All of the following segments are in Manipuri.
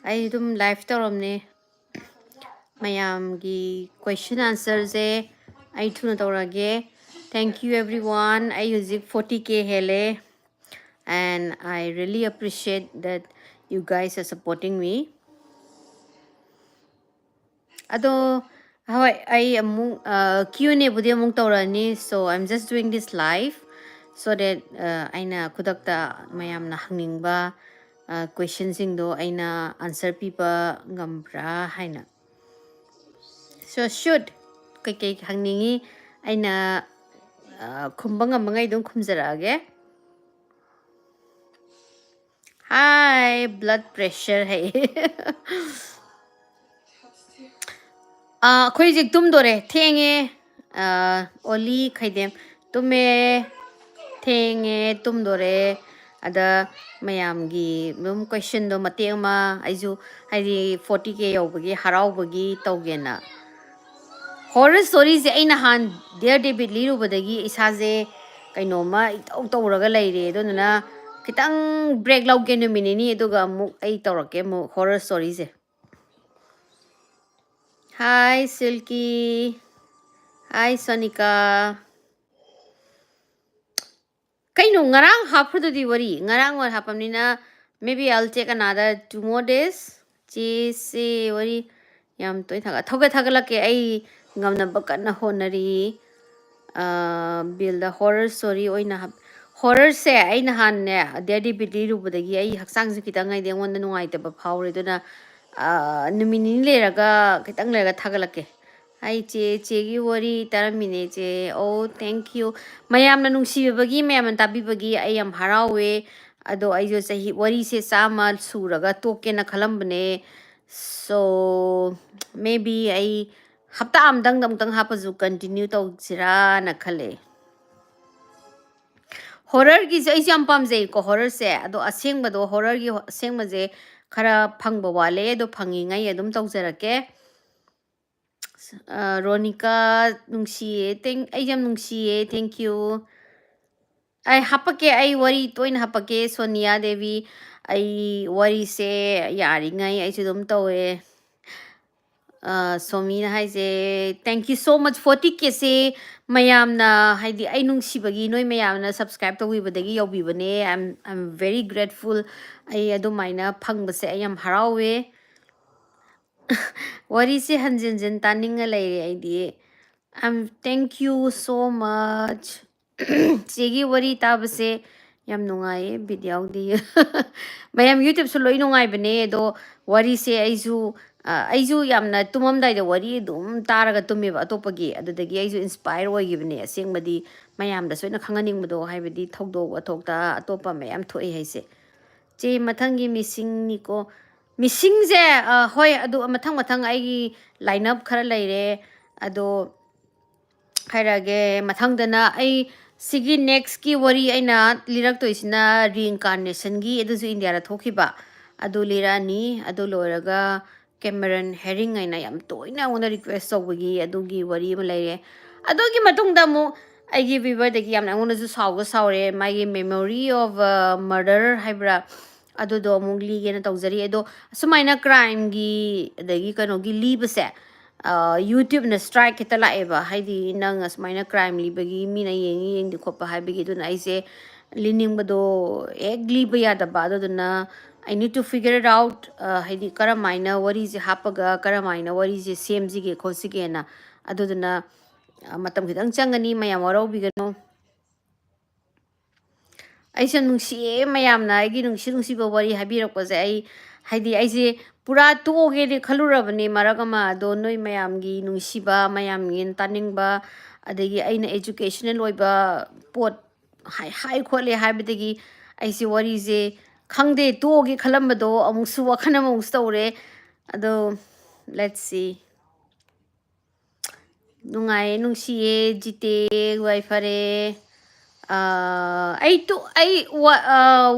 I dum live toramne mayamgi question answers I thuna tawrage. Thank you everyone. I use 40k hele and I really appreciate that you guys are supporting me. Ado how I among Q&A budi among tawrani, so I'm just doing this live so that aina kudakta mayam na hangingba questions do aina answer pipa ngambra haina. So should kay hangningi aina kumbang amangay dong kumzarage. Hi, blood pressure hey. Khoi jik tum dore thenge oli khaidem tume thenge tum dore ada mayam gi mum question do mateng ma aiju haidi 40k yobagi harau bagi tawgena horror stories aina han dear David liru badagi isaje kainoma itau tawraga leire donana kitang break lauke no minini aduga mu ai tawrake mu horror stories. Hi Silky. Hi Sonika. Kaino ngarang hapur di wari ngarang war hapamnina maybe I'll take another 2 more days. Chise wari yam toy thaga thagalake ai ngamna bakana honari build a horror story oina horror se aina han ne daddy bidi rubudagi ai haksang su kitang ai dengon na nungai ta ba phawre duna numini leraga kitang leraga thagalake. Hi che gi wari taramine che. Oh thank you mayam na nungsi bagi mayam tabi bagi ai am harawe ado ai jo sahi wari se sama suraga toke na khalambne so maybe ai hapta amdang dang hapazu continue to sira na khale horror gi ai jam pam je ko horror se ado aseng bado horror gi aseng ma je khara phangba wale do phangi ngai adum tawjarake. Ronika nungsiye ai jam nungsiye thank you ai hapake ai wari toin hapake Sonia Devi ai wari se yari ngai ai chudum tawe. Somina haise thank you so much 40k se mayamna haidi ai nungsibagi noi mayamna subscribe to wibadagi yobibane. I'm very grateful ai adumaina phangbase ai am harawe wari se hanjinjin taninga leire ai di thank you so much chegi wari tabase yam nungai video di mayam YouTube so loi nungai bane do wari se aiju yamna tumam dai da wari dum taraga tumme ba topagi adudagi aiju inspire oi gibne asengmadi mayam da soina khanganing bado haibadi thogdo athokta atopa mayam thoi haise che mathangi missing ni ko missing je hoi adu mathang ai lineup khara leire ado hairage mathangdana ai sigi next ki wari aina lirak toisina reincarnation gi edu India ra thokiba adu lirani adu loraga Cameron Herring aina yam toina ona request tawgi adugi wari ma leire adugi matungda mu aigi viewer dagi yam ona ju saure my memory of murder haibra adu do mungli ge na tawjari edo sumaina crime gi dagi kano gi libase YouTube na strike kita la eba haidi nang asmaina crime libagi mina yengi khopa haibagi dun aise lining bado egli baya da ba duna I need to figure it out haidi karamaina wari je hapaga karamaina wari je same ji ge khosi ge na aduduna matam khidang changani mayam waro bigano aise nungsi mayam na agi nungsi ba wari habirak pa ai haidi aise pura toge de khalurabani maragama do noi mayamgi nungsiba mayamgin taningba adagi aina educational oiba pot hai khole haibadagi aise wari je khangde toge khalambado amusu wakhana mu store ado let's see nungai nungsiye jite wai fare ai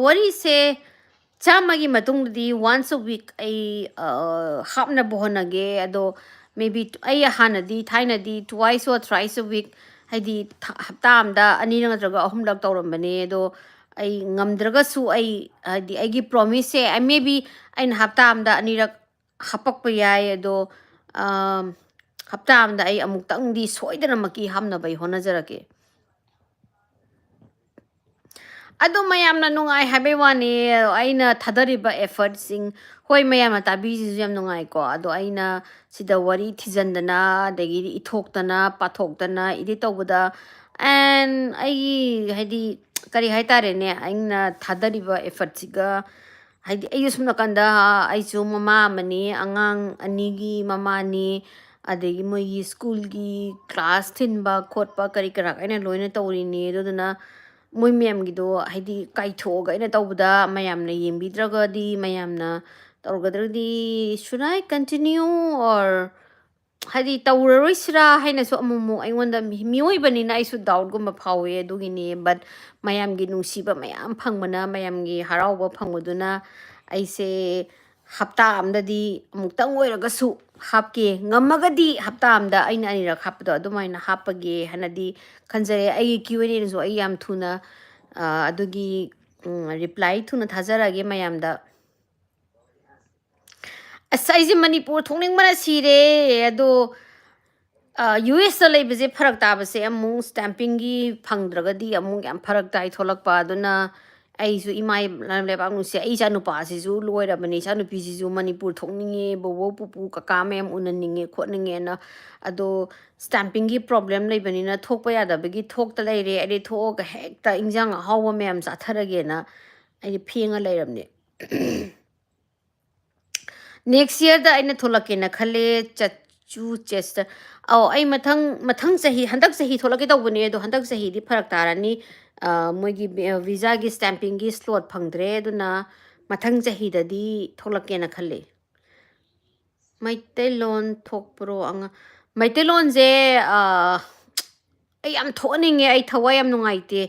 wari se chamagi matungdi once a week ai hapna bohonage ado maybe ai hanadi thainadi twice or thrice a week haidi hapta amda ani na traga ahum lak tawrambane do ai ngamdragasu ai hadi aigi promise se I maybe ain hapta amda anirak hapakpa yai ado hapta amda ai amuktang di soidana maki hamna bai honajarake ado mayamna nungai habe wani aina thadariba effort sing hoi mayamna tabi ji yam nungai ko ado aina sida wari thijandana degi ithoktana pathoktana idi tawda and ai hadi kari hai tare ne aina thadariba effort siga hadi ayu sumna kanda ai chu mama mani angang anigi mama ni adegi moi school gi class thinba khotpa kari kara aina loina tawri ni doduna moi mem gido hadi kai thoga ina tawda mayamna yembidragadi mayamna tawgadradi should I continue or hadi tawraroisra haina so amumu aingonda mioi banina isu doubt gumba phawe adugini but mayamgi nungsiba mayam phangmana mayamgi harauba phangmuduna aise hapta amdadi amuktang oiragasu hapke ngamagadi hapta amda aina anira hapdo adumaina hapage hanadi khanjare ai Q&A so ai yam thuna adugi reply thuna thajarage mayamda ꯑꯁ ꯃꯅꯤꯄꯨꯔ ꯊꯣꯛꯅꯤꯡꯕꯅ ꯁꯤꯔꯦ ꯑꯗꯣ ꯌꯨ ꯑꯦꯁꯇ ꯂꯩꯕꯁꯦ ꯐꯔꯛ ꯇꯥꯕꯁꯦ ꯑꯃꯨꯛ ꯁ꯭ꯇꯦꯝꯄꯤꯡꯒꯤ ꯐꯪꯗ꯭ꯔꯒꯗꯤ ꯑꯃꯨꯛ ꯌꯥꯝ ꯐꯔꯛ ꯇꯥꯏ ꯊꯣꯛꯂꯛꯄ ꯑꯗꯨꯅ ꯑꯩꯁꯨ ꯏꯃꯥ ꯂꯩꯕꯥꯛ ꯅꯨꯡꯁꯤ ꯑꯩ ꯏꯆꯥꯅꯨꯄꯥꯁꯤꯁꯨ ꯂꯣꯏꯔꯕꯅꯤ ꯏꯆꯥꯅꯨꯄꯤꯁꯤꯁꯨ ꯃꯅꯤꯄꯨꯔ ꯊꯣꯛꯅꯤꯡꯉꯦ ꯕꯣꯕꯣꯛ ꯄꯨꯄꯨ ꯀꯀꯥ ꯃꯌꯥꯝ ꯎꯅꯅꯤꯡꯉꯦ ꯈꯣꯠꯅꯤꯡꯉꯦꯅ ꯑꯗꯣ ꯁ꯭ꯇꯦꯝꯄꯤꯡꯒꯤ ꯄ꯭ꯔꯣꯕ꯭ꯂꯦꯝ ꯂꯩꯕꯅꯤꯅ ꯊꯣꯛꯄ ꯌꯥꯗꯕꯒꯤ ꯊꯣꯛꯇ ꯂꯩꯔꯦ ꯑꯩꯗꯤ ꯊꯣꯛꯑꯒ ꯍꯦꯛꯇ ꯏꯟꯖꯥꯡ ꯑꯍꯥꯎꯕ ꯃꯌꯥꯝ ꯆꯥꯊꯔꯒꯦꯅ ꯑꯩꯗꯤ ꯐꯦꯡꯉ ꯂꯩꯔꯕꯅꯦ नेक्स्ट ईयर दा अइना थोलकेना खले चचू चेस्ट औ अइ मथंग मथंग सही हंदक सही थोलके तौबने दो हंदक सही दी फरक तारानी मोगी वीजा की स्टैंपिंग की स्लॉट फंगद्रे दुना मथंग सही ददी थोलकेना खले मैतेलोन थोकप्रो अंग मैतेलोन जे ꯑꯩ ꯌꯥꯝ ꯊꯣꯛꯅꯤꯡꯉꯦ ꯑꯩ ꯊꯋꯥꯏ ꯌꯥꯝ ꯅꯨꯡꯉꯥꯏꯇꯦ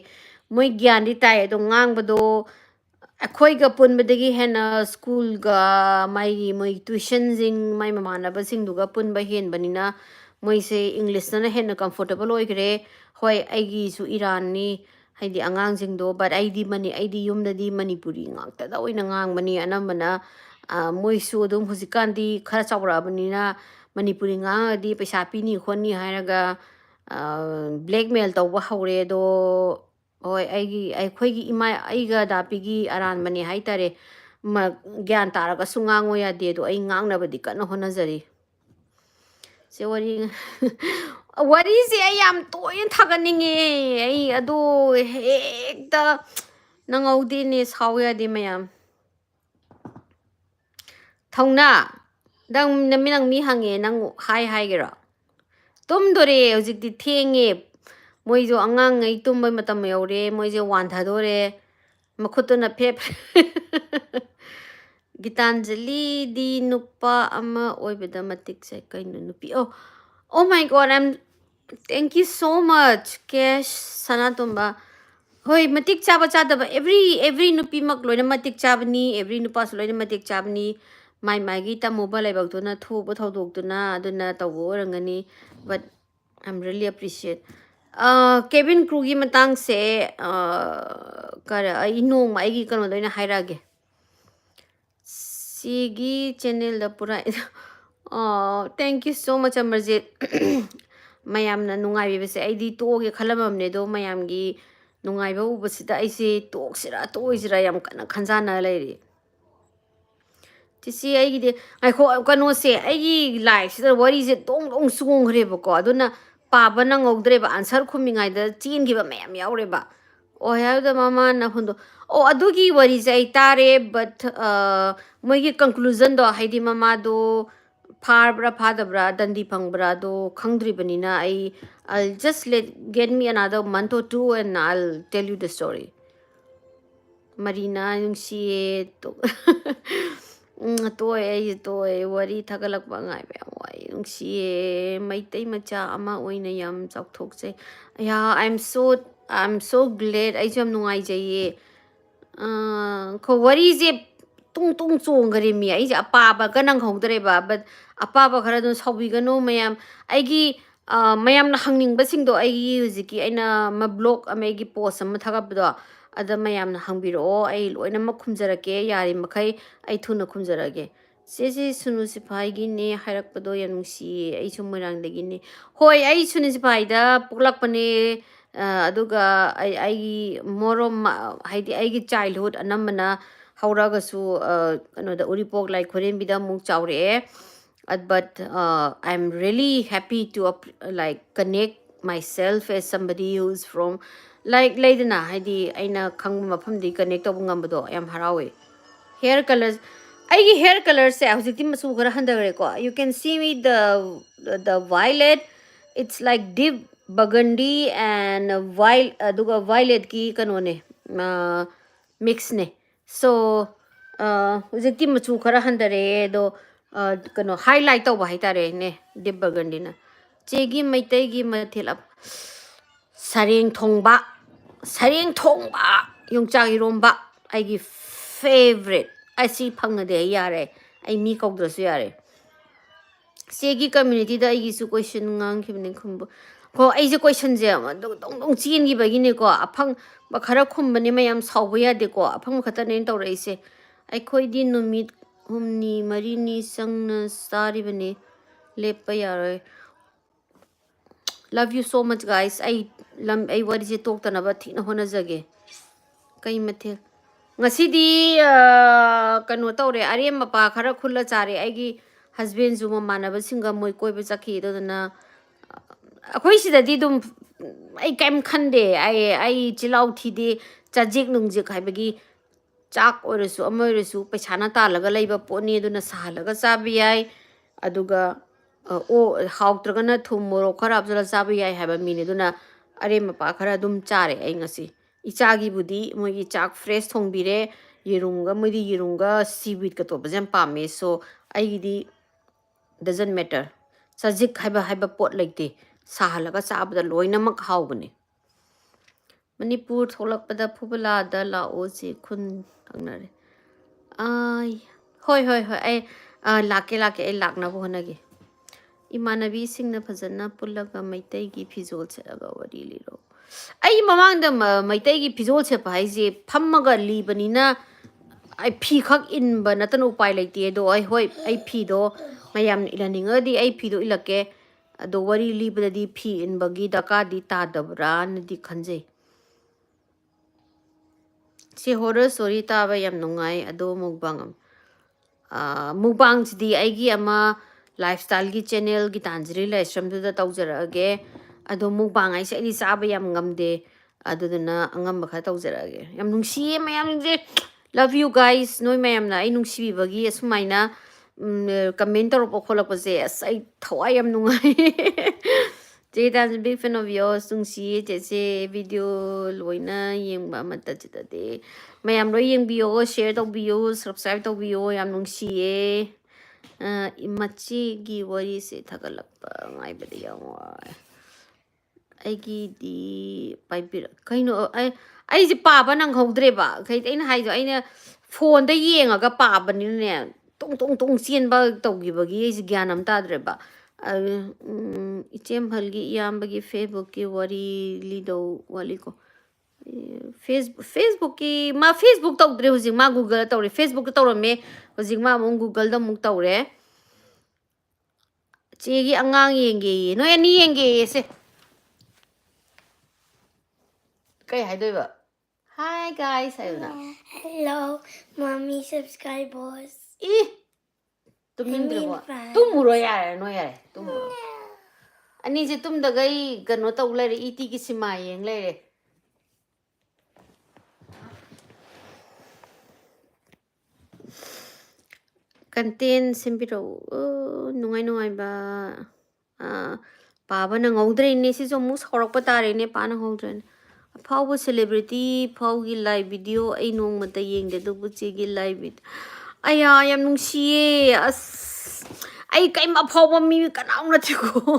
ꯃꯣꯏ ꯒ꯭ꯌꯥꯟꯗꯤ ꯇꯥꯏ ꯑꯗꯣ ꯉꯥꯡꯕꯗꯣ ꯑꯩꯈꯣꯏꯒ ꯄꯨꯟꯕꯗꯒꯤ ꯍꯦꯟꯅ ꯁ꯭ꯀꯨꯜꯒ ꯃꯣꯏ ꯇ꯭ꯋꯤꯁꯟꯁꯤꯡ ꯃꯥꯏ ꯃꯃꯥꯟꯅꯕꯁꯤꯡꯗꯨꯒ ꯄꯨꯟꯕ ꯍꯦꯟꯕꯅꯤꯅ ꯃꯣꯏꯁꯦ ꯏꯪꯂꯤꯁꯇꯅ ꯍꯦꯟꯅ ꯀꯝꯐꯣꯔꯇꯦꯕꯜ ꯑꯣꯏꯈ꯭ꯔꯦ ꯍꯣꯏ ꯑꯩꯒꯤꯁꯨ ꯏꯔꯥꯟꯅꯤ ꯍꯥꯏꯗꯤ ꯑꯉꯥꯡꯁꯤꯡꯗꯣ ꯕꯠ ꯑꯩꯗꯤ ꯌꯨꯝꯗꯗꯤ ꯃꯅꯤꯄꯨꯔꯤ ꯉꯥꯛꯇꯗ ꯑꯣꯏꯅ ꯉꯥꯡꯕꯅꯤ ꯑꯅꯝꯕꯅ ꯃꯣꯏꯁꯨ ꯑꯗꯨꯝ ꯍꯧꯖꯤꯛꯀꯥꯟꯗꯤ ꯈꯔ ꯆꯥꯎꯔꯛꯑꯕꯅꯤꯅ ꯃꯅꯤꯄꯨꯔꯤ ꯉꯥꯡꯉꯗꯤ ꯄꯩꯁꯥ ꯄꯤꯅꯤ ꯈꯣꯠꯅꯤ ꯍꯥꯏꯔꯒ ꯕ꯭ꯂꯦꯛꯃꯦꯜ ꯇꯧꯕ ꯍꯧꯔꯦ ꯑꯗꯣ ꯍꯣꯏ ꯑꯩꯈꯣꯏꯒꯤ ꯏꯃꯥ ꯑꯩꯒ ꯗꯥꯄꯤꯒꯤ ꯑꯔꯥꯟꯕꯅꯦ ꯍꯥꯏꯇꯥꯔꯦ ꯒ꯭ꯌꯥꯟ ꯇꯥꯔꯒꯁꯨ ꯉꯥꯡꯉꯣ ꯌꯥꯗꯦ ꯑꯗꯣ ꯑꯩ ꯉꯥꯡꯅꯕꯗꯤ ꯀꯟꯅ ꯍꯣꯠꯅꯖꯔꯤ ꯁꯦ ꯋꯥꯔꯤꯁꯦ ꯑꯩ ꯌꯥꯝ ꯇꯣꯏꯅ ꯊꯥꯒꯠꯅꯤꯡꯉꯦ ꯑꯩ ꯑꯗꯣ ꯍꯦꯛꯇ ꯅꯪꯍꯧꯗꯦꯅꯦ ꯁꯥꯎ ꯌꯥꯗꯦ ꯃꯌꯥꯝ ꯊꯧꯅꯥ ꯅꯪ ꯃꯤ ꯍꯪꯉꯦ ꯅꯪ ꯍꯥꯏꯒꯦꯔꯣ ꯇꯨꯝꯗꯣꯔꯦ ꯍꯧꯖꯤꯛꯇꯤ ꯊꯦꯡꯉꯦ ꯃꯣꯏꯁꯨ ꯑꯉꯥꯡꯉꯩ ꯇꯨꯝꯕꯩ ꯃꯇꯝ ꯌꯧꯔꯦ ꯃꯣꯏꯁꯦ ꯋꯥꯟꯊꯗꯣꯔꯦ ꯃꯈꯨꯠꯇꯨꯅ ꯐꯦꯞ ꯒꯤꯇꯥꯟꯖꯂꯤꯗꯤ ꯅꯨꯄꯥ ꯑꯃ ꯑꯣꯏꯕꯗ ꯃꯇꯤꯛ ꯆꯥꯏ ꯀꯩꯅꯣ ꯅꯨꯄꯤ oh my god thank you so much ꯀꯦꯁ ꯁꯅꯥꯇꯣꯝꯕ ꯍꯣꯏ ꯃꯇꯤꯛ ꯆꯥꯕ ꯆꯥꯗꯕ ꯑꯦꯚ꯭ꯔꯤ ꯅꯨꯄꯤꯃꯛ ꯂꯣꯏꯅ ꯃꯇꯤꯛ ꯆꯥꯕꯅꯤ ꯑꯦꯚ꯭ꯔꯤ ꯅꯨꯄꯥꯁꯨ ꯂꯣꯏꯅ ꯃꯇꯤꯛ ꯆꯥꯕꯅꯤ ꯃꯥꯒꯤ ꯇꯝꯃꯨꯕ ꯂꯥꯏꯕꯛꯇꯨꯅ ꯊꯣꯛꯄ ꯊꯧꯗꯣꯛꯇꯨꯅ ꯑꯗꯨꯅ ꯇꯧꯕ ꯑꯣꯏꯔꯝꯒꯅꯤ but I'm really appreciate cabin क्रूगी मतंग से नोंग अगी कनोद हायरागे सिगी चैनल द पूरा thank you so much Amarjit मयामना नुंगाइबसे अइदी तोगे खलममने दो मयामगी नुंगाइबा उबसिदा अइसे तोक्सिरा तोइसिरा याम कना खंजाना लैरी तिसी अइगिदे आइखो कनोसे अइगी लाइफ सिदा वरी से तोंग तोंग सुंगरेबको अदुना पाबा नंगौद्रेबा आंसर खुमिंगाइदा चीनगिबा मयाम यावरेबा ओ हायदा मामा ना हुंदो ओ अदुगी वरी से आई तारे बट मोइगी कंक्लूजन दो हाइदी मामा दो फारब्रा फादब्रा दंदी फंगब्रा दो खंगद्रिबनिना I'll just get me another month or two and I'll tell you the story Marina nungsiye to toy wari thagalakba ngai ba wai nungsiye maitai macha ama oina yam chauthokse yeah I'm so glad I jam nungai jaye ko wari je tung tung chonggare mi ai ja apaba ganang hongdre ba but apaba khara do saubi gano mayam aigi mayam na hangning basing do aigi hujiki aina ma blog amegi post am thagap do ꯑꯗ ꯃꯌꯥꯝꯅ ꯍꯪꯕꯤꯔꯛꯑꯣ ꯑꯩ ꯂꯣꯏꯅꯃꯛ ꯈꯨꯝꯖꯔꯛꯀꯦ ꯌꯥꯔꯤꯃꯈꯩ ꯑꯩ ꯊꯨꯅ ꯈꯨꯝꯖꯔꯛꯑꯒꯦ ꯆꯦꯆꯦ ꯁꯨꯅꯨ ꯁꯤꯐꯥꯏꯒꯤꯅꯦ ꯍꯥꯏꯔꯛꯄꯗꯣ ꯌꯥꯝ ꯅꯨꯡꯁꯤꯌꯦ ꯑꯩꯁꯨ ꯃꯣꯏꯔꯥꯡꯗꯒꯤꯅꯦ ꯍꯣꯏ ꯑꯩ ꯁꯨꯅꯨ ꯁꯤꯐꯥꯏꯗ ꯄꯣꯛꯂꯛꯄꯅꯦ ꯑꯗꯨꯒ ꯑꯩꯒꯤ ꯃꯣꯔꯣꯝ ꯍꯥꯏꯗꯤ ꯑꯩꯒꯤ ꯆꯥꯏꯜꯍꯨꯗ ꯑꯅꯝꯕꯅ ꯍꯧꯔꯒꯁꯨ ꯀꯩꯅꯣꯗ ꯎꯔꯤꯄꯣꯛ ꯂꯥꯏ ꯈꯨꯔꯦꯝꯕꯤꯗ ꯑꯃꯨꯛ ꯆꯥꯎꯔꯛꯑꯦ but I'm really happy to like connect myself as somebody who's from like leidana haidi aina khangba mafamdi connect tobu ngambado yam harawe hair colors aigi hair colors se hojikti masu gara handagre ko you can see me the violet it's like deep burgundy and violet ki kanone mix ne so hojikti machu khara handare do kano highlight tawba haitare ne deep burgundy na chegi maitai gi mathil sareng thongba yongchak iromba aigi favorite asi phangade yare ai mi kaudrasu yare segi community da aigi su question ngang khibne khumbu ko ai je question je ma dong dong chin gi bagi ne ko aphang ba khara khumbane mayam sauba yade ko aphang khata ne tawrai se ai khoi di numit humni marini sangna sari bane lepa yare love you so much guys ai wari je tok tana ba thina hona jage kai mathe ngasidi kano tawre arem mapa khara khulla chare aigi husband zu mama na ba singa moi koi ba chakhi do na akhoi sida di dum ai kam khande ai chilau thi de chajik nungjik haibagi chak oresu amoresu paisana talaga leiba poni duna sahalaga chabi ai aduga o hautragana thum moro kharab jala chabi ai haba mine duna are mapa khara dum chare ai ngasi ichagi budi mogi chak fresh thongbire yirunga modi yirunga seaweed ka to bajam pame so ai gidi doesn't matter chajik haiba pot like sahalaga chabada loinamak haubane manipur tholakpada phubala da la o se khun thangnare ai hoi ai lake ai lakna bo honage imanabi singna phajana pullaga maitai gi phizol chelaga wari liro ai mamang da maitai gi phizol che pai je phammaga libanina ai phi khak in ba natan upai laite do ai hoi ai phi do mayam ilaninga di ai phi do ilake ado wari libada di phi in bagi daka di ta dabra na di khanje si horror story ta ba yam nungai ado mukbang di aigi ama lifestyle gi channel gi tanjri la shram du da tawjarage ado mukbang ai se ni saba yam ngamde aduduna angam ba kha tawjarage yam nungsi mayam je love you guys noi mayam na ai nungsi bi bagi asumaina comment tor po kholak pa je ai thawai yam nungai Jaydan's a big fan of yours. Nungsi jese video loina yeng ba mata jita de. Mayam lo yeng bio share to bio subscribe to bio yam nungsi e. Imachi gi wari se thagalak pa ngai ba de yang wa. Ai gi di paipir kaino ai je pa ba nang hodre ba. Kai aina hai jo aina phone da yengaga pa ba ni ne. Tong chen ba to gi ba gi ai gyan am ta dre ba. इचेम हलगी इयाम्बगी फेसबुक की वरी लीदो वाली को फेसबुक की मा फेसबुक तौद्रे हुजिक मा गूगल तौरे फेसबुक तौरमे हुजिक मा अमुक गूगल दा मुक तौरे चेगी अंगांग येंगे नो एनी येंगे से कई हाइदोइबा हाय गाइस हाइना Hello, mommy subscribers. इ तुमिंद्रबो तुमुरो यारे नो यारे तुमुरो अनि जे तुम दगई गनो तौ लेरे इटी की सिमा येंग लेरे कंटेन सिम्बिरो नुंगाई बा पाबा न ngौद्रे ने सि जो मु सौरक तारे ने पाना ngौद्रे फाव सेलिब्रिटी फाव की लाइव वीडियो आई नोंग मत येंग दे दुबु चे की लाइव वीडियो आया याम नुंसिए अस ai kai ma phaw mi kanau na thiko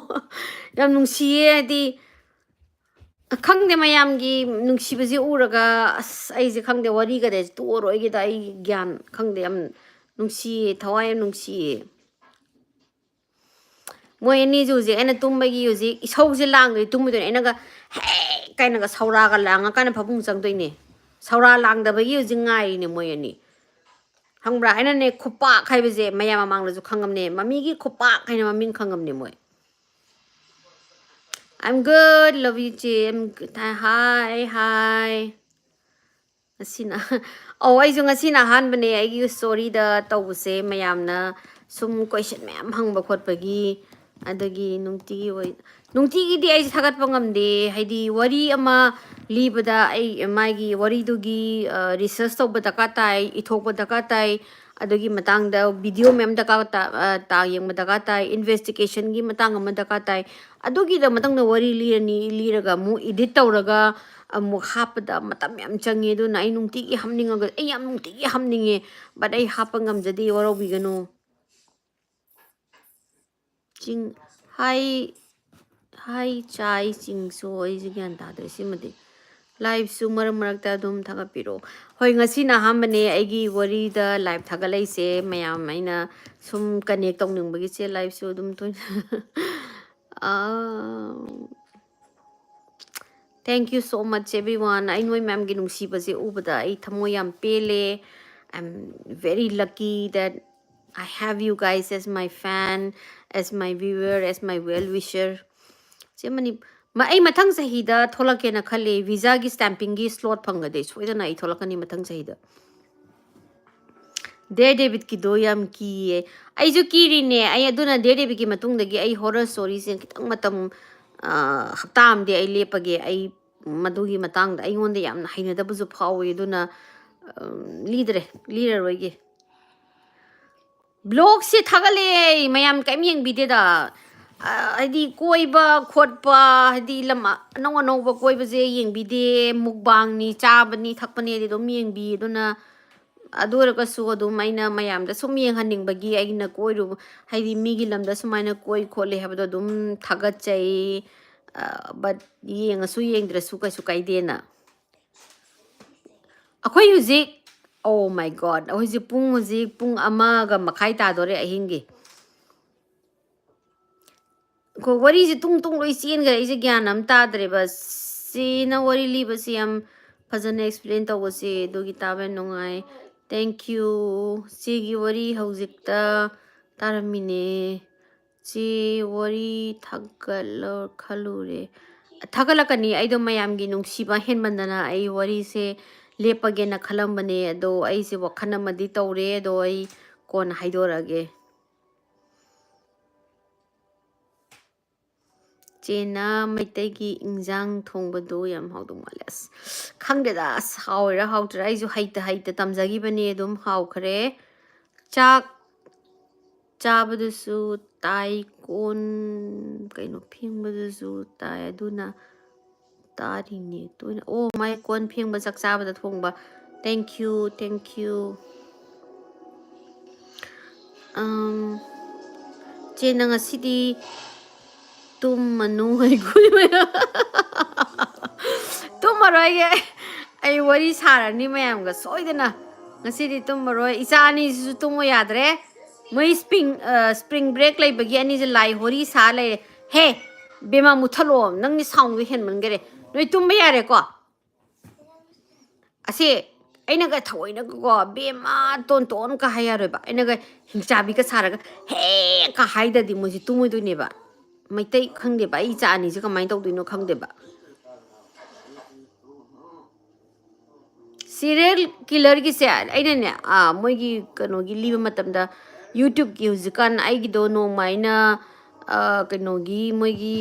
yam nungsiye di khangde mayam gi nungsiba ji uraga as ai je khangde wari ga de to roi gi dai gyan khangde yam nungsiye thawai nungsiye moi ni ju je ena tumba gi ju ji isau je lang ri tum do ena ga he kai na ga saura ga lang ka na phapung chang doi ne Saura lang da bagi using ngai ni moy ani. Hangbra aina ne khopa khai bese maya mamang la ju khangam ne mami gi khopa khai na maming khangam ne moy. I'm good, love you Jim. Hi, hi. Asina. Oh, I jung asina han bane I gi story da tawse mayamna sum question mayam hang ba khot bagi adagi nungti oi nungti gi di ai thagat pangam de haidi wari ama libada ai magi wari dugi research to bada ka tai ithok bada ka tai adagi matang da video mem da ka ta yang bada ka tai investigation gi matang am da ka tai adugi da matang na wari lirani liraga mu edit tawraga amuk hapada matam yam changi do na ai nungti gi hamninga ga ai yam nungti gi hamninge but ai hapangam jadi waro bigano ching hi hi chai ching so ai jigyan ta de simade live su marak ta dum thaga piro hoi ngasi na hamane ai gi wari da live thaga lai se mayam aina sum connect tong ning bagi se live su dum to Thank you so much, everyone. I know ma'am ginung si basi ubada ay tamoyam pele. I'm very lucky that I have you guys as my fan, as my viewer, as my well-wisher. Mani ma ay matang sahida thola ke na khale visa gi stamping gi slot phangade soida na ay thola kani matang sahida. Daredevil ki doyam ki ay jo kiri ne ay aduna Daredevil ki matung dagi ay horror stories yang kitang matam haptam de ay lepage ay madugi matang da ay ngonde yam na haina da buzu phawi aduna leader roige blog se thagale mayam kaim yeng bide da hadi koiba khotpa hadi lama nong nong ba koiba je yeng bide mukbang ni chaba ni thakpane de dom yeng bi aduna adura su adum aina mayam da sum yeng haning bagi aina koiru hadi migi lamda sumaina koi khole habdo dum thagat chai but yeng asu yeng drasu ka su kaidena akhoi huzik oh my god huzik pung ama ga makhai ta dore ahingi ko wari ji tung loi sien ga ise gyan am ta dre bas si na wari li bas yam fazana explain to wase dogi tabe nongai thank you si gi wari huzik ta taramine si wari thagal khalure thagalakani aido mayam gi nungsiba henmandana ai wari se lepage na khalambane do ai se wakhana madi tawre do ai kon haidorage Chena maitegi injang thongbado yam hawdong malas khangdeda hawra hawtra ai ju haita tamjagi bane dum hawkhre chak chabadusu tai kon kaino phingbadusu tai aduna tarini toina oh my kon phingba chak chabada thongba thank you chena ngasidi tum manu ai gui tum maroi ai wari sarani mayam ga soidana ngasidi tum maroi isani su tum yadre mai spring break lai bagi ani je lai hori sa lai he bema muthalo nang ni sound we hen mangere noi tum ba yare ko ase aina ga thaoina ko bema ton ka hayaro ba aina ga hingchabi ka saraga he ka haida di moji tumoi do ne ba maitai khangde ba I cha ani je kamai tau duino khangde ba serial killer gi se aina ne moi gi kano gi liba matam da YouTube gi huzikan ai gi do no maina kano gi moi gi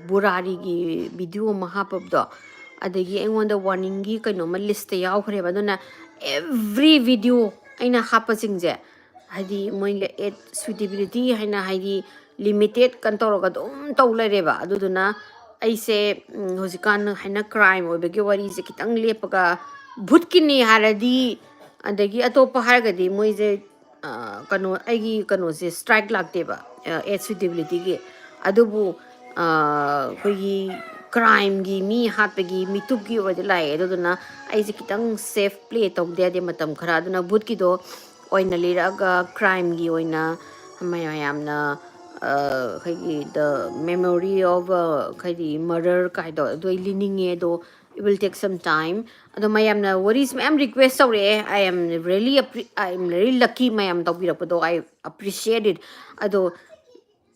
burari gi video mahapab do adagi engonda warning gi kano ma list yaw khre ba dona every video aina hapa singje hadi moi le suitability haina haidi limited kantor ga dum tawlare ba aduduna aise hojikan haina crime obegi wari je kitang lepaga bhutkini haradi adagi atopa hargadi moije kano aigi kano se strike lakte ba suitability ge adubu kogi crime gi mi hatpagi mitup gi wadi lai aduduna aise kitang safe play tawde de matam khara aduna bhutki do oina liraga crime gi oina mayamna the memory of murder kind of do lining do it will take some time. Ado mayamna worries mayam request awre. I am really lucky mayam tawbirapado. I appreciate it. Ado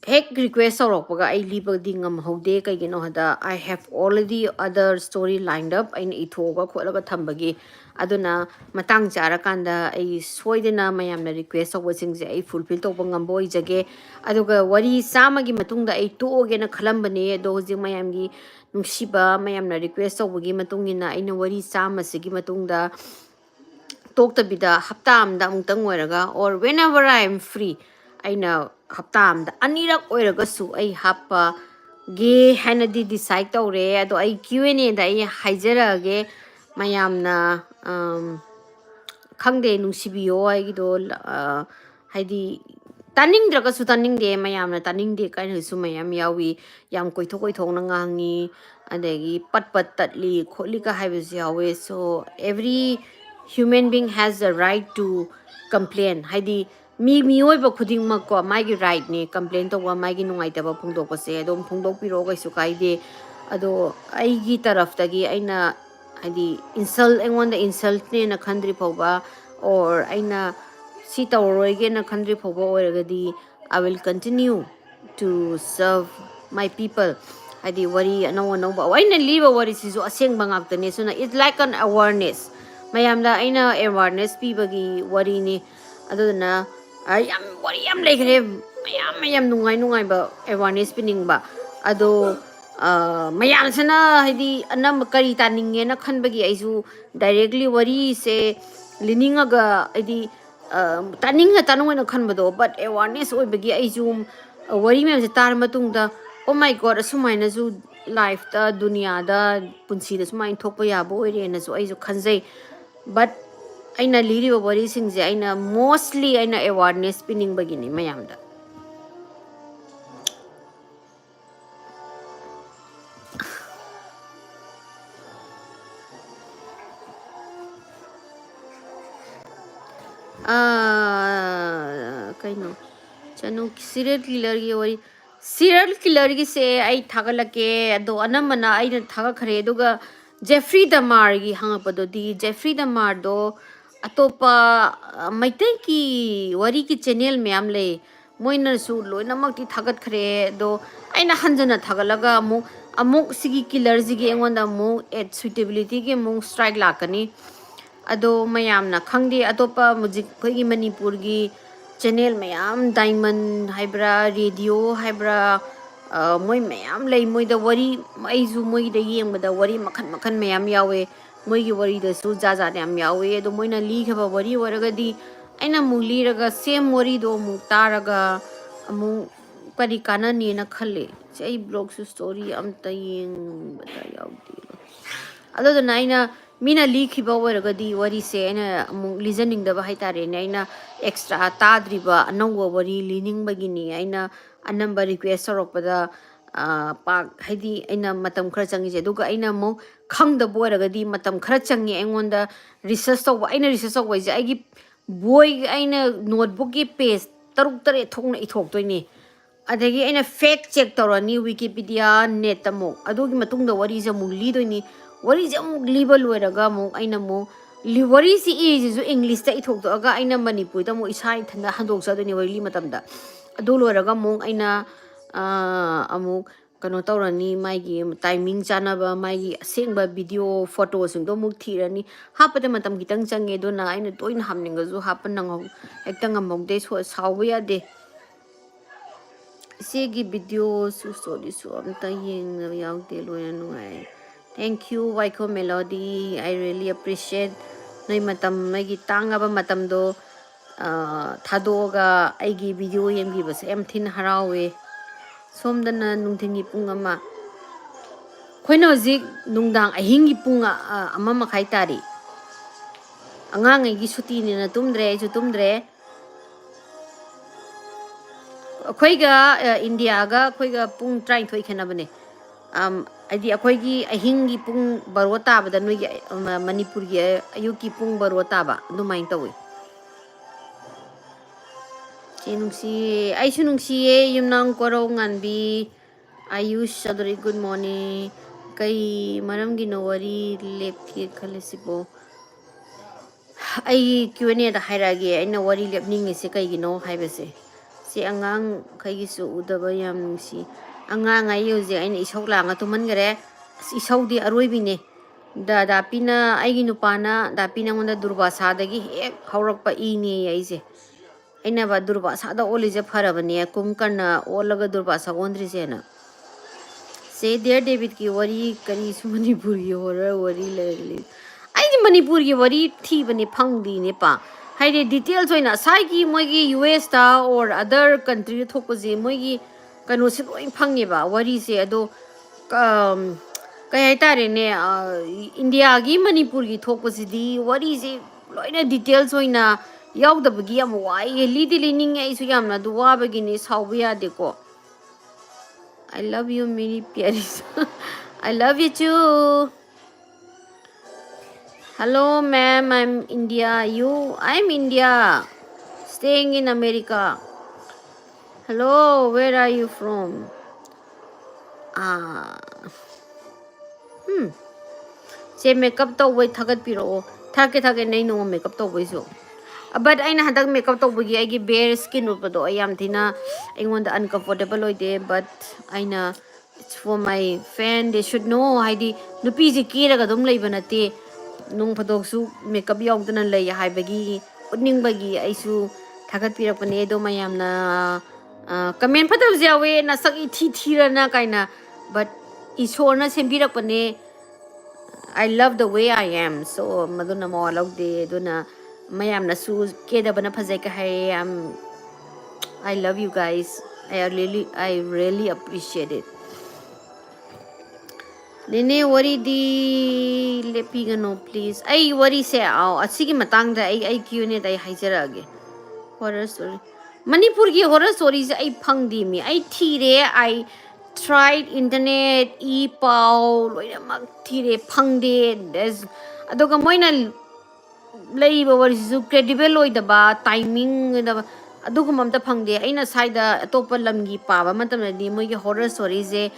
heck request awrokpaga I libadi ngamhaude kaigino hada I have already other story lined up aina ithoga kholaga thambagi aduna matang chara kanda ai soidena mayamna request awasingse ai fulfill toba ngambo ijage aduga wari samagi matungda ai toge na khalambane ado hojik mayamgi nungsiba mayamna request awagi matungina aina wari samasigi matungda ꯇꯣꯛꯇꯕꯤꯗ ꯍꯞꯇꯥ ꯑꯃꯗ ꯑꯃꯨꯛꯇꯪ ꯑꯣꯏꯔꯒ or whenever I am free ꯑꯩꯅ ꯍꯞꯇꯥ ꯑꯃꯗ ꯑꯅꯤꯔꯛ ꯑꯣꯏꯔꯒꯁꯨ ꯑꯩ ꯍꯥꯞꯄꯒꯦ ꯍꯥꯏꯅꯗꯤ ꯗꯤꯁꯥꯏꯠ ꯇꯧꯔꯦ ꯑꯗꯣ ꯑꯩ Q&Aꯗ ꯑꯩ ꯍꯥꯏꯖꯔꯛꯑꯒꯦ ꯃꯌꯥꯝꯅ ꯈꯪꯗꯦ ꯅꯨꯡꯁꯤꯕꯤꯌꯣ ꯑꯩꯒꯤꯗꯣ ꯍꯥꯏꯗꯤ ꯇꯥꯅꯤꯡꯗ꯭ꯔꯒꯁꯨ ꯇꯥꯅꯤꯡꯗꯦ ꯃꯌꯥꯝꯅ ꯇꯥꯅꯤꯡꯗꯦ ꯀꯥꯏꯅꯁꯨ ꯃꯌꯥꯝ ꯌꯥꯎꯏ ꯌꯥꯝ ꯀꯣꯏꯊꯣꯛ ꯀꯣꯏꯊꯣꯛꯅ ꯉꯥꯡꯉꯤ ꯑꯗꯒꯤ ꯄꯠ ꯄꯠ ꯇꯠꯂꯤ ꯈꯣꯠꯂꯤꯒ ꯍꯥꯏꯕꯁꯨ ꯌꯥꯎꯋꯦ so every human being has the right to complain haidi miyoiba khudingmak ko maigi right ne complain tawba maigi nungaitaba phongdokpase adom phongdokpiro kaisu kaide ado aigi taraftagi aina haidi insult ne na khandri phawba or aina si tawroige na khandri phawba oiragadi I will continue to serve my people haidi wari anau aina liba wari sisu asengba ngaktane suna it's like an awareness mayamda aina awareness pibagi wari ni aduna yam wari yam legre mayam nungai ba awareness piningba ado mayam sana haidi anam kari taninge na khanbagi aisu directly wari se liningaga haidi taninga tanungena khanbado but awareness oibagi aisu wari mayam se tar matungda oh my god asumaina su life ta dunia da punsi da sumain thokpa yabo oire na su aisu khanjai but aina liriba wari singje aina mostly aina awareness pining bagini mayamda kaino chanu serial killer gi se ai thagalake ado anamana aina thagakhare aduga Jeffrey Dahmer gi hangapado di Jeffrey Dahmer do atopa maitai ki wari ki channel mayam le moina su loinamak ti thagat khare do aina hanjana thagalaga amuk sigi killer jigi engonda mu at suitability ge mu strike lakani ado mayamna khangde atopa mujik khoigi manipur gi channel mayam diamond haibra radio haibra moi mayam lei moi da wari aizu moi da yengda wari makhan mayam yawe moi gi wari da su jaja yam yawe ado moina li khaba wari waragadi aina muli raga same wari do mu taraga amu kari kana ni na khale sei blog su story am ta yeng bata yawdi ado da naina mina likhiba waragadi wari se aina amu listening da haitare ne aina extra tadriba anangwa wari lining bagini aina anamba request sorokpada pak haidi aina matam khara changi je duga aina mo khangda boiragadi matam khara changi engonda research tawba aina research tawba je aigi boy aina notebook gi page taruk tare thokna ithok toini adagi aina fact check tawrani wikipedia net tamo adugi matungda wari je mu lidoini wari je mu liba loiraga mu aina mu wari si is English ta ithok to aga aina manipur ta mu isai thanda handok sa doni wari matamda adu loiraga mu aina amu kano tawrani maigi timing chanaba maigi asengba video photo sing do mu thirani hapade matam kitang change do na aina toina hamninga ju hapan nang ekta ngamongde so sawu ya de segi video su story su amta yeng yawde loina nuai thank you Waiko Melody I really appreciate noi matam maigi tangaba matam do thadoga aigi video yemgi bas em thin harawe somdana nungthingi pung ama khoina hojik nungdang ahingi pung ama makhai tari angang aigi suti ni na tumdre ju tumdre khoiga India ga khoiga pung try thoi khenabane adi akhoi ahingi pung barota bada noi Manipur gi ayuki pung barota ba dumain tawi chinungsi aishu nungsi yumnang koro nganbi Ayush Sadri good morning Kay maramgino wari lepki khalisibo. Ay Q&A da hairage aina wari lepning ise kaygino haibase. Si angang kaygisu udaba yam nungsi. Angang ay yuzi aina isaw lang atuman gare. Isaw di aroybine. Da dapina ay ginupana dapina ngunda durbasa dagi hek haurak pa ini aise. Aina ba durbasa da olize pharabane kumkarna olaga durbasa ondrise na. Say dear David ki wari kari su Manipur ki horror wari lagli. Ai di Manipur ki wari thi bani phang di ne pa. Hai de details hoina sai ki moi ki US ta or other country thok pa je moi ki kano se loi phang ba wari se ado kai hai tare ne India gi Manipur ki thok pa di wari se loina details hoina yaw da bagi am wai li di lining ai su yam na duwa bagi ne saw ya de ko. I love you, mini Pieris. I love you too. Hello, ma'am. I'm India. You? I'm India. Staying in America. Hello, where are you from? Ah. Say makeup to wait thagat piro. Thake nahi no makeup to wait so. But I na hadag makeup to wait ay bare skin upado ayam thina ingon uncomfortable oide but I na it's for my fan. They should know. Heidi nupi ji kira ka dum lay banate. Nung padog su makeup yaw na lay hay bagi udning bagi ay su thagat pirak pane do mayam na comment pataw jawe na sak ithira na kaina but isor na sembirak pane. I love the way I am. So maduna mo alog de duna mayam na su keda bana phajai ka hai. I love you guys. I really appreciate it. Nene worry di lepigano please. Ay worry se ao asigi matang da ay Q&A da ay haijara age. Horror story. Manipur ki horror stories ay phang di mi. Ay thire ay tried internet e-pau loina mag thire phang de. Adoga moina laiba warisu credible oidaba timing da adugum amta phangde aina saida atopa lamgi paba matamdi moi horror stories e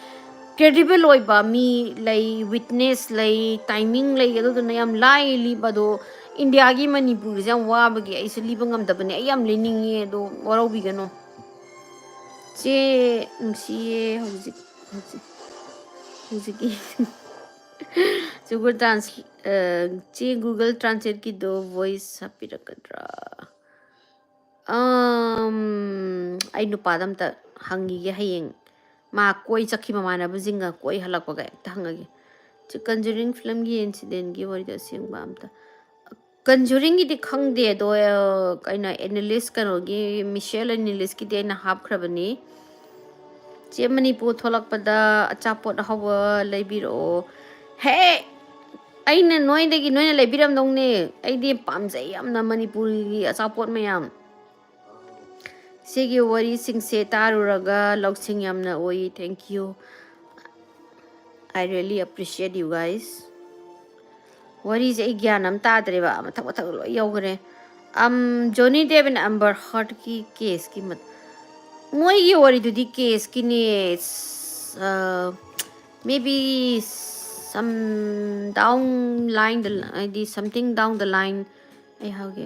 credible oiba mi lay witness lay timing lay aduna yam lai libado India gi Manipur jam wa bagi aisa libang amtabane ayam leningi do waraw bigano che nungsi hauzik Google Translate ki do voice hapirakadra. Ay nupadam ta hangi ge hayeng ma koi chakhi mamana bujinga koi halak paga ta hangagi. Conjuring film gi incident gi wari da singba amta. Conjuring gi khang de do kaina analyst kano gi Michelle analyst ki de na hap khrabani. Che Manipur tholak pada achapot hawa laibiro. Hey, aina noidagi noina laibiram dongne aidi pamjai yamna Manipuri achapot mayam segi wari singse taruraga loksing yamna oi. Thank you. I really appreciate you guys. Wari je gyanam tadre ba mathak lo yogre Johnny Depp and Amber Heard ki case ki mat moi gi wari du di case ki ne maybe some down line something down the line I have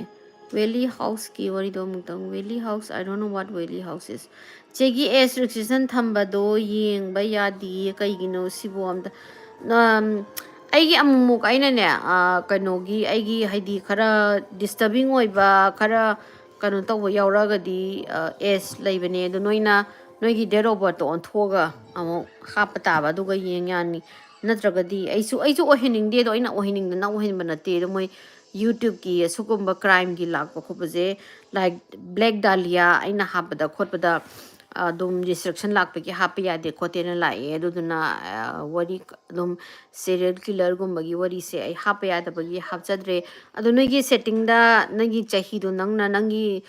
Valley House ki wari do mutang Valley House I don't know what Valley House is chegi as restriction thamba do yeng ba yadi kaigino sibo amda aigi amumuk aina ne kanogi aigi haidi khara disturbing oiba khara kano tawo yauraga di s laibane do noina noigi deroba to onthoga amo hapata ba duga yeng yani natragadi aisu ohining de do aina ohining na ohin banate do moi YouTube ki sukumba crime ki lak khobaje like Black Dahlia aina hapada khotpada dum restriction lak pe ki hapya de khotena lai aduna wari dum serial killer gumbagi wari se ai hapya da bagi hapchadre aduna gi setting da nagi chahi do nangna nangi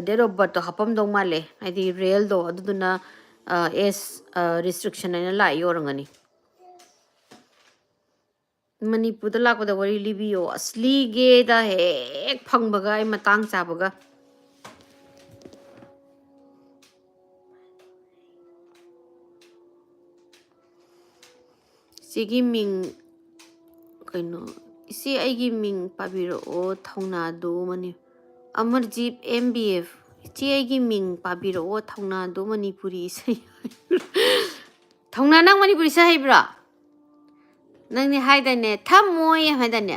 date of birth to hapam dong male adi real do aduna as restriction aina lai yorangani Manipur da lakpada wari libiyo asli ge da hek phangbaga ai matang chabaga ꯆꯦꯒꯤ ꯃꯤꯡ ꯀꯩꯅꯣ ꯏꯆꯦ ꯑꯩꯒꯤ ꯃꯤꯡ ꯄꯥꯕꯤꯔꯛꯑꯣ ꯊꯧꯅꯥꯗꯣ ꯑꯃꯔꯖꯤꯠ MBF ꯏꯆꯦ ꯑꯩꯒꯤ ꯃꯤꯡ ꯄꯥꯕꯤꯔꯛꯑꯣ ꯊꯧꯅꯥꯗꯣ ꯃꯅꯤꯄꯨꯔꯤ ꯏꯁꯩ ꯊꯧꯅꯥ ꯅꯪ ꯃꯅꯤꯄꯨꯔꯤ ꯏꯁꯩ ꯍꯩꯕ꯭ꯔꯣ ꯅꯪꯅꯦ ꯍꯥꯏꯗꯥꯏꯅꯦ ꯊꯝꯃꯣꯏ ꯍꯥꯏꯗꯥꯏꯅꯦ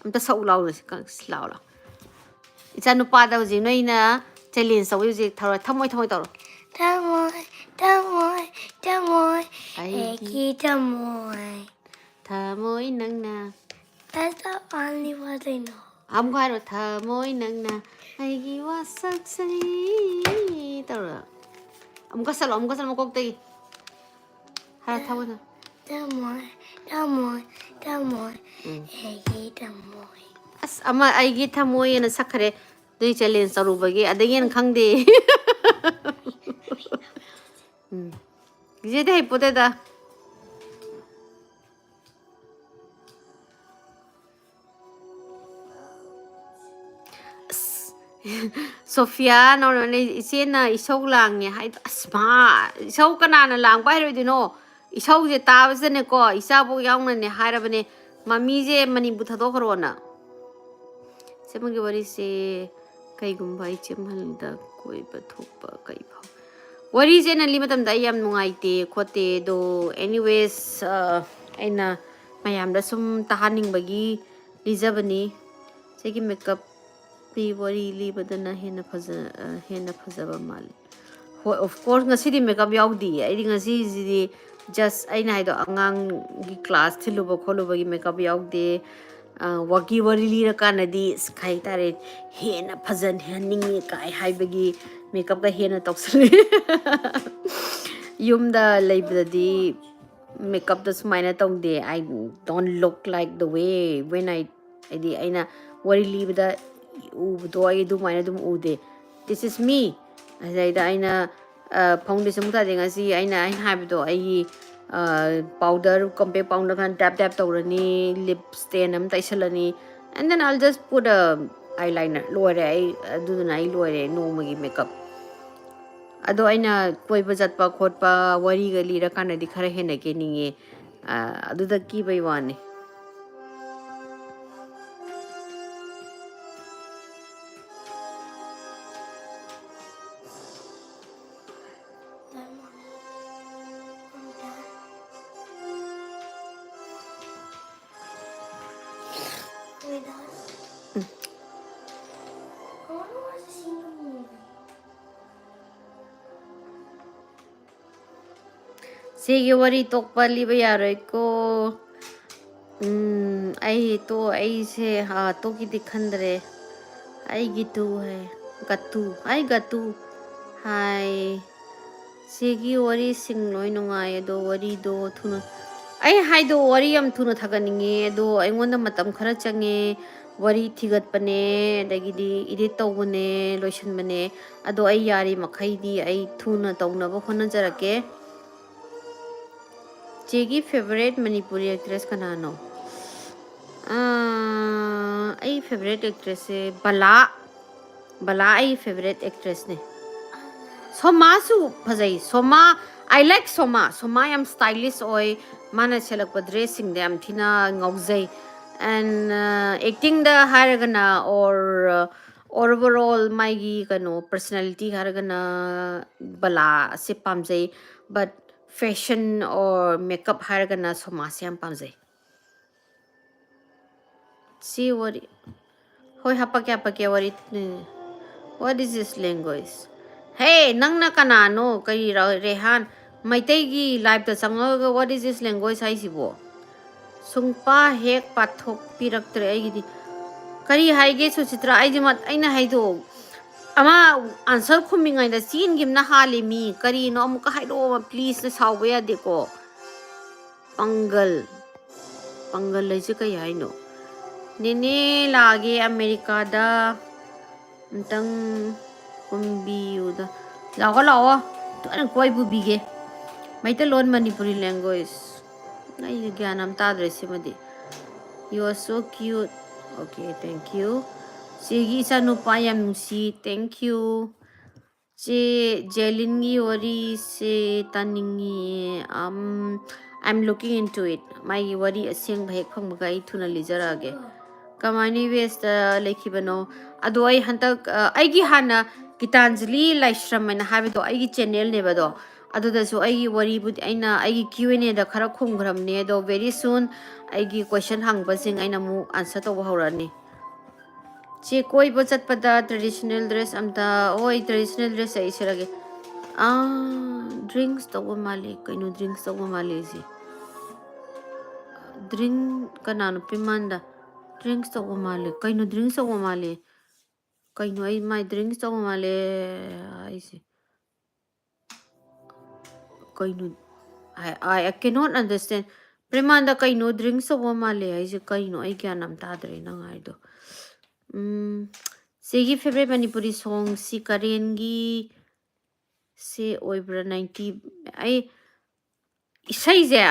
ꯑꯝꯇ ꯁꯛꯎ ꯂꯥꯎꯔꯁꯤ ꯂꯥꯎ ꯂꯥꯎ ꯏꯆꯥ ꯅꯨꯄꯥꯗ ꯍꯧꯖꯤꯛ ꯅꯣꯏꯅ ꯆꯦꯂꯦꯟꯖ ꯇꯧꯕ ꯍꯧꯖꯤꯛ ꯊꯝꯃꯣꯏ ꯇꯧꯔꯣ Tamoy, tamoy, tamoy, ꯑꯩꯒꯤ tamoy. ꯊꯃꯣꯏ ꯅꯪꯅ That's the only word I know. ꯑꯃꯨꯛ ꯍꯥꯏꯔꯣ ꯊꯃꯣꯏ ꯅꯪꯅ ꯑꯩꯒꯤ ꯋꯥꯁꯛꯁꯩ ꯇꯧꯔꯣ ꯑꯃꯨꯛꯀ ꯆꯠꯂꯣ ꯃꯀꯣꯛꯇꯒꯤ ꯍꯥꯏꯔꯣ ꯊꯃꯣꯏ Tamoy, tamoy, tamoy, tamoy. ꯑꯁ ꯑꯃ ꯑꯩꯒꯤ ꯊꯃꯣꯏꯅ ꯁꯛꯈ꯭ꯔꯦ ꯅꯣꯏ ꯆꯦꯂꯦꯟꯖ ꯇꯧꯔꯨꯕꯒꯤ ꯑꯗꯒꯤ ꯍꯦꯟꯅ ꯈꯪꯗꯦ ꯏꯆꯦꯗꯤ ꯍꯩꯄꯣꯠꯇꯦꯗ ꯁꯣꯐꯤꯌꯥ ꯅꯧꯅ ꯏꯆꯦꯅ ꯏꯁꯧ ꯂꯥꯡꯉꯦ ꯍꯥꯏꯗꯣ ꯑꯁ ꯃꯥ ꯏꯁꯧ ꯀꯅꯥꯅ ꯂꯥꯡꯕ ꯍꯩꯔꯣꯏꯗꯣꯏꯅꯣ ꯏꯁꯧꯁꯦ ꯇꯥꯕꯁꯤꯗꯅꯦꯀꯣ ꯏꯆꯥꯕꯣꯛ ꯌꯥꯎꯅꯅꯦ ꯍꯥꯏꯔꯕꯅꯦ ꯃꯃꯤꯁꯦ ꯃꯅꯤꯄꯨꯔ ꯊꯥꯗꯣꯛꯈ꯭ꯔꯣꯅ ꯆꯦꯃꯒꯤ ꯋꯥꯔꯤꯁꯦ ꯀꯩꯒꯨꯝꯕ ꯑꯩ ꯆꯦꯝꯍꯜꯗ ꯀꯣꯏꯕ ꯊꯣꯛꯄ ꯀꯩ ꯐꯥꯎ ꯋꯥꯔꯤꯁꯦ ꯑꯩꯅ ꯂꯤ ꯃꯇꯝꯗ ꯑꯩ ꯌꯥꯝ ꯅꯨꯡꯉꯥꯏꯇꯦ ꯈꯣꯠꯇꯦ ꯑꯗꯣ ꯑꯦꯅꯤꯋꯦꯁ ꯑꯩꯅ ꯃꯌꯥꯝꯗ ꯁꯨꯝ ꯇꯥꯍꯟꯅꯤꯡꯕꯒꯤ ꯂꯤꯖꯕꯅꯤ ꯁꯤꯒꯤ ꯃꯦꯀꯞ ꯋꯥꯔꯤ ꯂꯤꯕꯗꯅ ꯍꯦꯟꯅ ꯐꯖꯕ ꯃꯥꯜꯂꯤ ꯍꯣꯏ ꯑꯣꯐ ꯀꯣꯔꯁ ꯉꯁꯤꯗꯤ ꯃꯦꯀꯞ ꯌꯥꯎꯗꯤꯌꯦ ꯑꯩꯗꯤ ꯉꯁꯤꯁꯤꯗꯤ ꯖꯁ ꯑꯩꯅ ꯍꯥꯏꯗꯣ ꯑꯉꯥꯡꯒꯤ ꯀ꯭ꯂꯥꯁ ꯊꯤꯜꯂꯨꯕ ꯈꯣꯠꯂꯨꯕꯒꯤ ꯃꯦꯀꯞ ꯌꯥꯎꯗꯦ ꯋꯥꯀꯤ ꯋꯥꯔꯤ ꯂꯤꯔꯀꯥꯟꯗꯗꯤ ꯀꯩ ꯍꯥꯏꯇꯥꯔꯦ ꯍꯦꯟꯅ ꯐꯖꯍꯟꯅꯤꯡꯉꯤ ꯀꯥꯏ ꯍꯥꯏꯕꯒꯤ ꯃꯦꯀꯞꯀ ꯍꯦꯟꯅ ꯇꯧꯁꯜꯂꯤ ꯌꯨꯝꯗ ꯂꯩꯕꯗꯗꯤ ꯃꯦꯀꯞꯇ ꯁꯨꯃꯥꯏꯅ ꯇꯧꯗꯦ ꯑꯥꯏ ꯗꯣꯟ ꯂꯨꯛ ꯂꯥꯏꯛ ꯗ ꯋꯦ ꯋꯦꯟ ꯍꯥꯏꯗꯤ ꯑꯩꯅ ꯋꯥꯔꯤ ꯂꯤꯕꯗ ꯎꯕꯗꯣ ꯑꯩ ꯑꯗꯨꯃꯥꯏꯅ ꯑꯗꯨꯝ ꯎꯗꯦ ꯗꯤꯁ ꯏꯁ ꯃꯤ ꯑꯗꯩꯗ ꯑꯩꯅ ꯐꯥꯎꯟꯗꯦꯁꯟ ꯃꯨꯛꯇꯥꯗꯦ ꯉꯁꯤ ꯑꯩꯅ ꯍꯥꯏꯕꯗꯣ ꯑꯩꯒꯤ ꯄꯥꯎꯗꯔ ꯀꯝꯄꯦꯛ ꯄꯥꯎꯗꯔ ꯈꯔ ꯇꯦꯞ ꯇꯧꯔꯅꯤ ꯂꯤꯞ ꯁ꯭ꯇꯦꯟ ꯑꯃ ꯇꯩꯁꯜꯂꯅꯤ and then I'll just put eyeliner ꯂꯣꯏꯔꯦ ꯑꯗꯨꯗꯨꯅ ꯑꯩ ꯂꯣꯏꯔꯦ ꯅꯣꯡꯃꯒꯤ ꯃꯦꯀꯞ ꯑꯗꯣ ꯑꯩꯅ ꯀꯣꯏꯕ ꯆꯠꯄ ꯈꯣꯠꯄ ꯋꯥꯔꯤꯒ ꯂꯤꯔꯀꯥꯟꯗꯗꯤ ꯈꯔ ꯍꯦꯟꯅ ꯀꯦꯅꯤꯡꯉꯦ ꯑꯗꯨꯗ ꯀꯤꯕꯩ ꯋꯥꯅꯤ ꯁꯤꯒꯤ ꯋꯥꯔꯤ ꯇꯣꯛꯄ ꯂꯤꯕ ꯌꯥꯔꯣꯏꯀꯣ ꯑꯩꯁꯦ ꯇꯣꯛꯈꯤꯗꯤ ꯈꯟꯗ꯭ꯔꯦ ꯑꯩꯒꯤꯇꯨ ꯍꯥꯏ ꯒꯇꯨ ꯍꯥꯏ ꯁꯤꯒꯤ ꯋꯥꯔꯤꯁꯤꯡ ꯂꯣꯏ ꯅꯨꯡꯉꯥꯏ ꯑꯗꯣ ꯋꯥꯔꯤꯗꯣ ꯊꯨꯅ ꯑꯩ ꯍꯥꯏꯗꯣ ꯋꯥꯔꯤ ꯌꯥꯝ ꯊꯨꯅ ꯊꯥꯒꯠꯅꯤꯡꯉꯦ ꯑꯗꯣ ꯑꯩꯉꯣꯟꯗ ꯃꯇꯝ ꯈꯔ ꯆꯪꯉꯦ ꯋꯥꯔꯤ ꯊꯤꯒꯠꯄꯅꯦ ꯑꯗꯒꯤꯗꯤ ꯏꯗꯤꯠ ꯇꯧꯕꯅꯦ ꯂꯣꯏꯁꯤꯟꯕꯅꯦ ꯑꯗꯣ ꯑꯩ ꯌꯥꯔꯤ ꯃꯈꯩꯗꯤ ꯑꯩ ꯊꯨꯅ ꯇꯧꯅꯕ ꯍꯣꯠꯅꯖꯔꯛꯀꯦ ꯆꯦꯒꯤ ꯐꯦꯚꯣꯔꯥꯏꯠ ꯃꯅꯤꯄꯨꯔꯤ ꯑꯦꯛꯇ꯭ꯔꯦꯁ ꯀꯅꯥꯅꯣ ꯑꯩ ꯐꯦꯚꯣꯔꯥꯏꯠ ꯑꯦꯛꯇ꯭ꯔꯦꯁꯁꯦ ꯕꯂꯥ ꯑꯩ ꯐꯦꯚꯣꯔꯥꯏꯠ ꯑꯦꯛꯇ꯭ꯔꯦꯁꯅꯦ ꯁꯣꯃꯥꯁꯨ ꯐꯖꯩ ꯁꯣꯃꯥ ꯑꯥꯏ ꯂꯥꯏꯛ ꯁꯣꯃꯥ ꯌꯥꯝ ꯁ꯭ꯇꯥꯏꯂꯤꯁ ꯑꯣꯏ ꯃꯥꯅ ꯁꯦꯠꯂꯛꯄ ꯗ꯭ꯔꯦꯁꯁꯤꯡꯗ ꯌꯥꯝ ꯊꯤꯅ ꯉꯥꯎꯖꯩ ꯑꯦꯟ ꯑꯦꯛꯇꯤꯡꯗ ꯍꯥꯏꯔꯒꯅ ꯑꯣꯔ ꯑꯣꯚꯔꯑꯣꯜ ꯃꯥꯒꯤ ꯀꯩꯅꯣ ꯄꯔꯁꯅꯦꯂꯤꯇꯤ ꯍꯥꯏꯔꯒꯅ ꯕꯂꯥꯁꯦ ꯄꯥꯝꯖꯩ ꯕꯠ ꯐꯦꯁꯟ ꯑꯣꯔ ꯃꯦꯀꯞ ꯍꯥꯏꯔꯒꯅ ꯁꯣꯃꯥꯁꯦ ꯌꯥꯝ ꯄꯥꯝꯖꯩ ꯁꯤ ꯋꯥꯔꯤ ꯍꯣꯏ ꯍꯥꯄꯛꯀꯦ ꯋꯥꯔꯤ ꯋꯥꯠ ꯏꯁ ꯗꯤꯁ ꯂꯦꯡꯒ꯭ꯋꯦꯖ ꯍꯦ ꯅꯪꯅ ꯀꯅꯥꯅꯣ ꯀꯔꯤ ꯔꯦꯍꯥꯟ ꯃꯩꯇꯩꯒꯤ ꯂꯥꯏꯞꯇ ꯆꯪꯉꯒ ꯋꯥꯠ ꯏꯁ ꯗꯤꯁ ꯂꯦꯡꯒ꯭ꯋꯦꯖ ꯍꯥꯏꯁꯤꯕꯣ ꯁꯨꯡꯄꯥ ꯍꯦꯛ ꯄꯥꯊꯣꯛꯄꯤꯔꯛꯇ꯭ꯔꯦ ꯑꯩꯒꯤꯗꯤ ꯀꯔꯤ ꯍꯥꯏꯒꯦ ꯁꯨꯆꯤꯇ꯭ꯔꯥ ꯑꯩꯅ ꯍꯥꯏꯗꯣ ꯑꯃ ꯑꯟꯁꯔ ꯈꯨꯝꯃꯤꯉꯩꯗ ꯆꯦꯟꯈꯤꯕꯅ ꯍꯥꯜꯂꯤ ꯃꯤ ꯀꯔꯤꯅꯣ ꯑꯃꯨꯛꯀ ꯍꯥꯏꯔꯛꯑꯣ ꯄ꯭ꯂꯤꯖꯅ ꯁꯥꯎꯕ ꯌꯥꯗꯦꯀꯣ ꯄꯥꯡꯒꯜ ꯍꯥꯏꯁꯦ ꯀꯩ ꯍꯥꯏꯅꯣ ꯅꯦꯅꯦ ꯂꯥꯛꯑꯒꯦ ꯑꯃꯦꯔꯤꯀꯥꯗ ꯑꯝꯇꯪ ꯀꯨꯝꯕꯤꯌꯨꯗ ꯂꯥꯛꯑꯣ ꯇꯣꯏꯅ ꯀꯣꯏ ꯄꯨꯕꯤꯒꯦ ꯃꯩꯇꯩꯂꯣꯟ ꯃꯅꯤꯄꯨꯔꯤ ꯂꯦꯡꯒ꯭ꯋꯦꯖ ꯑꯩ ꯒ꯭ꯌꯥꯟ ꯑꯃ ꯇꯥꯗ꯭ꯔꯦ ꯁꯤꯃꯗꯤ you are so cute okay thank you ꯆꯦꯒꯤ ꯏꯆꯥꯅꯨꯄꯥ ꯌꯥꯝ ꯅꯨꯡꯁꯤ ꯊꯦꯡꯛ ꯌꯨ ꯆꯦ ꯖꯦꯂꯤꯟꯒꯤ ꯋꯥꯔꯤꯁꯦ ꯇꯥꯅꯤꯡꯉꯤ I'm looking into it. My wari asing bahek phang baga I thuna lizarage. Kamani west lekibano. Ado I hantak aigi hana Gitanjali Laishram and Habido Aigi channel nevado. Ado da so Aigi wari but aina Aigi Q&A the Karakum gram nedo very soon Aigi question hang basing aina mu answer to horani. Che koi bachat pada traditional dress amta oi traditional dress ay sirage. Ah, drinks to mali kaino drinks to mali si. Drink kanano pimanda. Drinks to mali kaino drinks to mali. Kaino ay my drinks to mali ay si. Kaino I cannot understand. Primanda kaino drinks to mali ay si kaino ay kya nam tadre na nga ito. Segi favorite Manipuri song si Karengi se oibra 90 ai isaize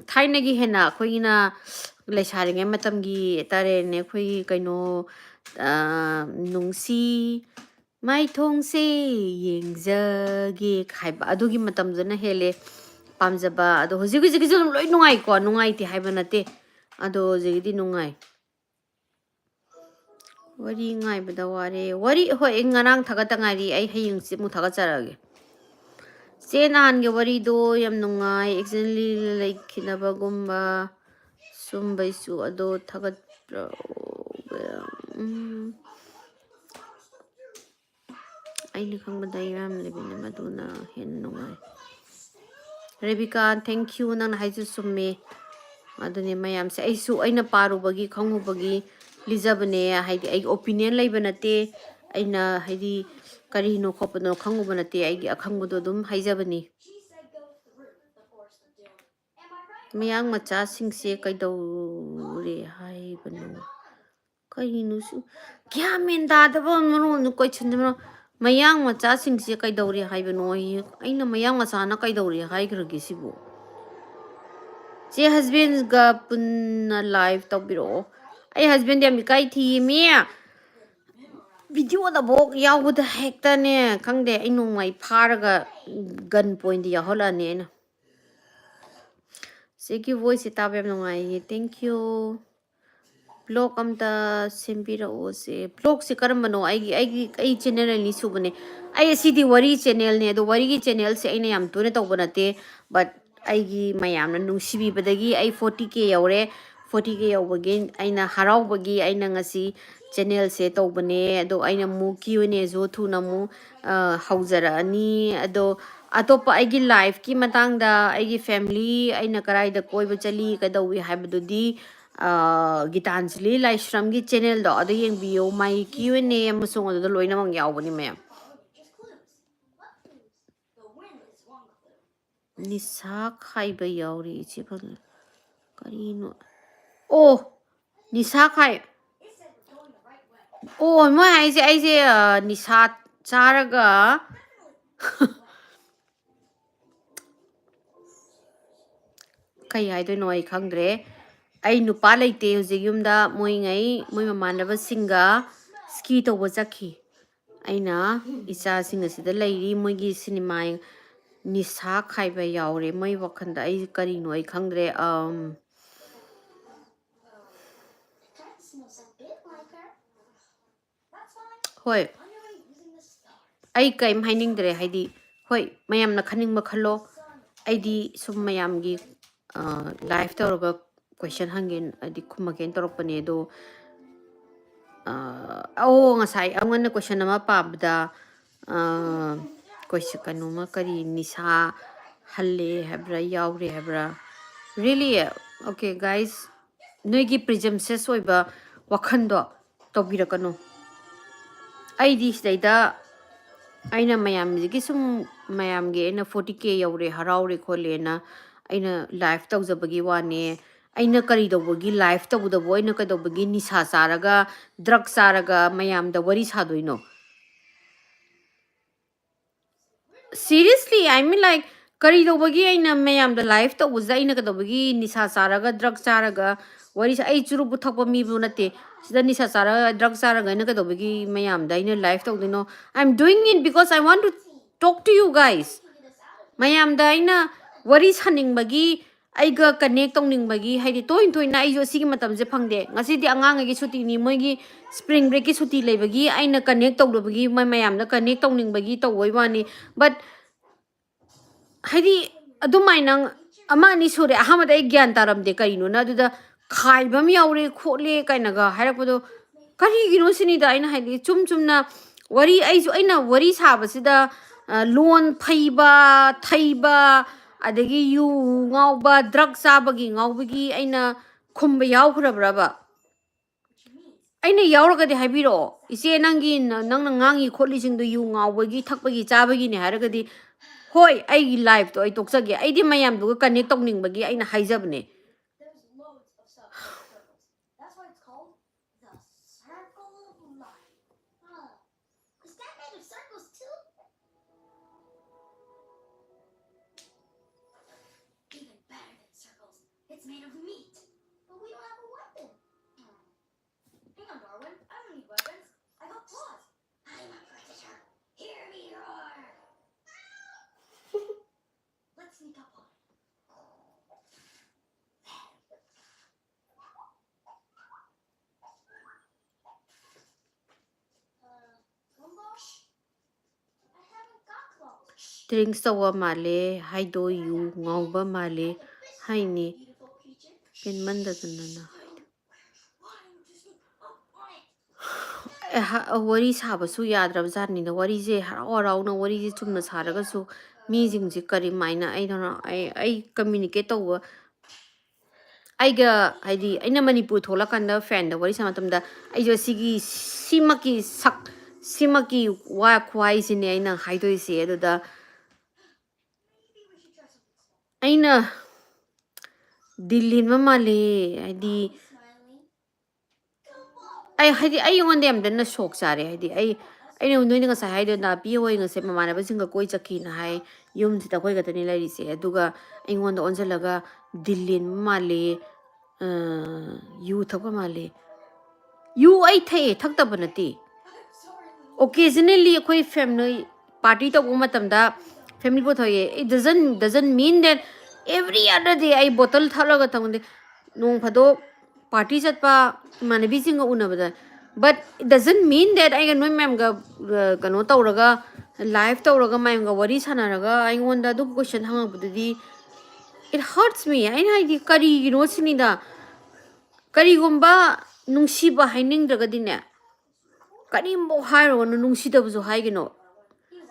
thainagi hena khoina lesaringe matamgi tare ne khoi kaino nungsi mai thongse yengzage khaiba adugi matamjana hele pamjaba ado hoji hoji jom loi nungai ko nungai ti haiba nate ado jigidi nungai wari ngai bada ware wari hoi ngarang thaga tangari ai haying si mu thaga charage se nan ge wari do yam nungai exactly like kinaba gumba sumbai su ado thaga ai ni khang bada yam lebine maduna hen nungai Rebecca thank you nang haisu summe adune mayam se ai su aina paru bagi khangu bagi Lizabane haidi ai opinion laiba nate aina haidi karino khopano khanguba nate ai akhangbudo dum haijabani mayang macha singse kaidore haibano kaino su kya menda dabo mano nu koi chandro mayang macha singse kaidore haibano aina mayang macha na kaidore haigrage sibu je husband ga punna live tabiro ai husband yam kai thi me video da bok yaw da hekta ne khangde ai nu mai pharaga gun point ya hola ne na seki voice ta bem ngai thank you blog amta sembira o se blog se karambano ai channel ni subane ai sidi wari channel ne do wari gi channel se ai na yam to ne to banate but ai gi mayam na nungsibi badagi ai 40k yaure 40k yawbagi aina haraubagi aina ngasi channel se tawbane ado aina mu Q&A zo thuna mu haujara ani ado atopa aigi life ki matangda aigi family aina karai da koi chali kadawi haibadudi Gitanjali Laishram gi channel do ado yengbiyo mai Q&A amasung ado loina mang yawbani mayam Nisa khaiba yawri ichi phal karino Oh, Nisa khai. Oh, mo ai se Nisa charaga. Kai hai do noi khangdre. Ai nupa laite hoje yumda moi ngai moi mamanaba singa ski to wazaki. Aina isa singa sida lairi moi gi cinema Nisa khaiba yawre moi wakhanda ai karino ai khangdre Hoi. Ai kaim hainingdre haidi hoi mayam na khaningba khallo aidi sum mayam gi live tawraga question hangin adi khumagen torokpane do ngasai angana question ama pabda question kanuma kari Nisa halle habra yawre habra really okay guys noigi prejudices oiba wakhando tobirakano aidi sida aina mayam gi sum mayam ge na 40k yaure haraure khole na aina live tawjabagi wane aina kari dawagi live tawdabo aina kadawagi Nisa saraga drug saraga mayam da wari sadoino seriously I mean like kari dawagi aina mayam da live tawza aina kadawagi Nisa saraga drug saraga wari sa ai churu buthakpa mi bu nate sida Nisa saraga drug saraga aina kadawagi mayam da aina live tawdino I'm doing it because I want to talk to you guys mayam da aina wari saning bagi aiga connect tongningbagi haidi toin toina aijo sigi matamje phangde ngasidi angang gi suti ni moigi spring break ki suti leibagi aina connect tawdabagi mayam da connect tongningbagi tawoi wani but haidi adumaina ama ni sure ahamada ai gyan taramde kaino na duda khaibam yaure khole kainaga harakpodo kari gino sini da aina haidi chumna wari aisu aina wari sabasida loan phaiba thaiba adagi yu ngauba drug sabagi ngaubagi aina khumba yaukhraba aina yauragadi habiro ise nangi nangna ngangi kholi singdo yu ngaubagi thakbagi chabagi ne haragadi hoi aigi life to ai toksage aidi mayam du connect tongningbagi aina haijabne drinks tawa male haido yu ngauba male haini penmanda tanana wari sabasu yadrabjani na wari je harau harau na wari je chumna saragasu mi jingji kari maina ai dona ai communicate tawa aiga haidi aina manipur thola kanda fan da wari samatamda aijo sigi simaki sak simaki wa khwai sine aina haidoi se aduda aina dilin male haidi ai haidi ai yonde amdana shock sare haidi ai noi nga sa haidi na pi hoi ngase mamana basinga koi chaki na hai yum sita koi gatani lari se aduga ai ngonda onjalaga dilin male yu thakwa male yu ai the thakta banati occasionally koi family party to matamda family bo thoye it doesn't mean that every other day ai bottle thalaga thamde nong phado party chatpa manabi singa unabada but it doesn't mean that I can mem ga kano tawraga live tawraga mem ga wari sanaraga I ngonda du question hangabudi it hurts me I haidi kari gino sinida kari gumba nungsiba hainingdragadine kari mo hairo no nungsidabuzo haigino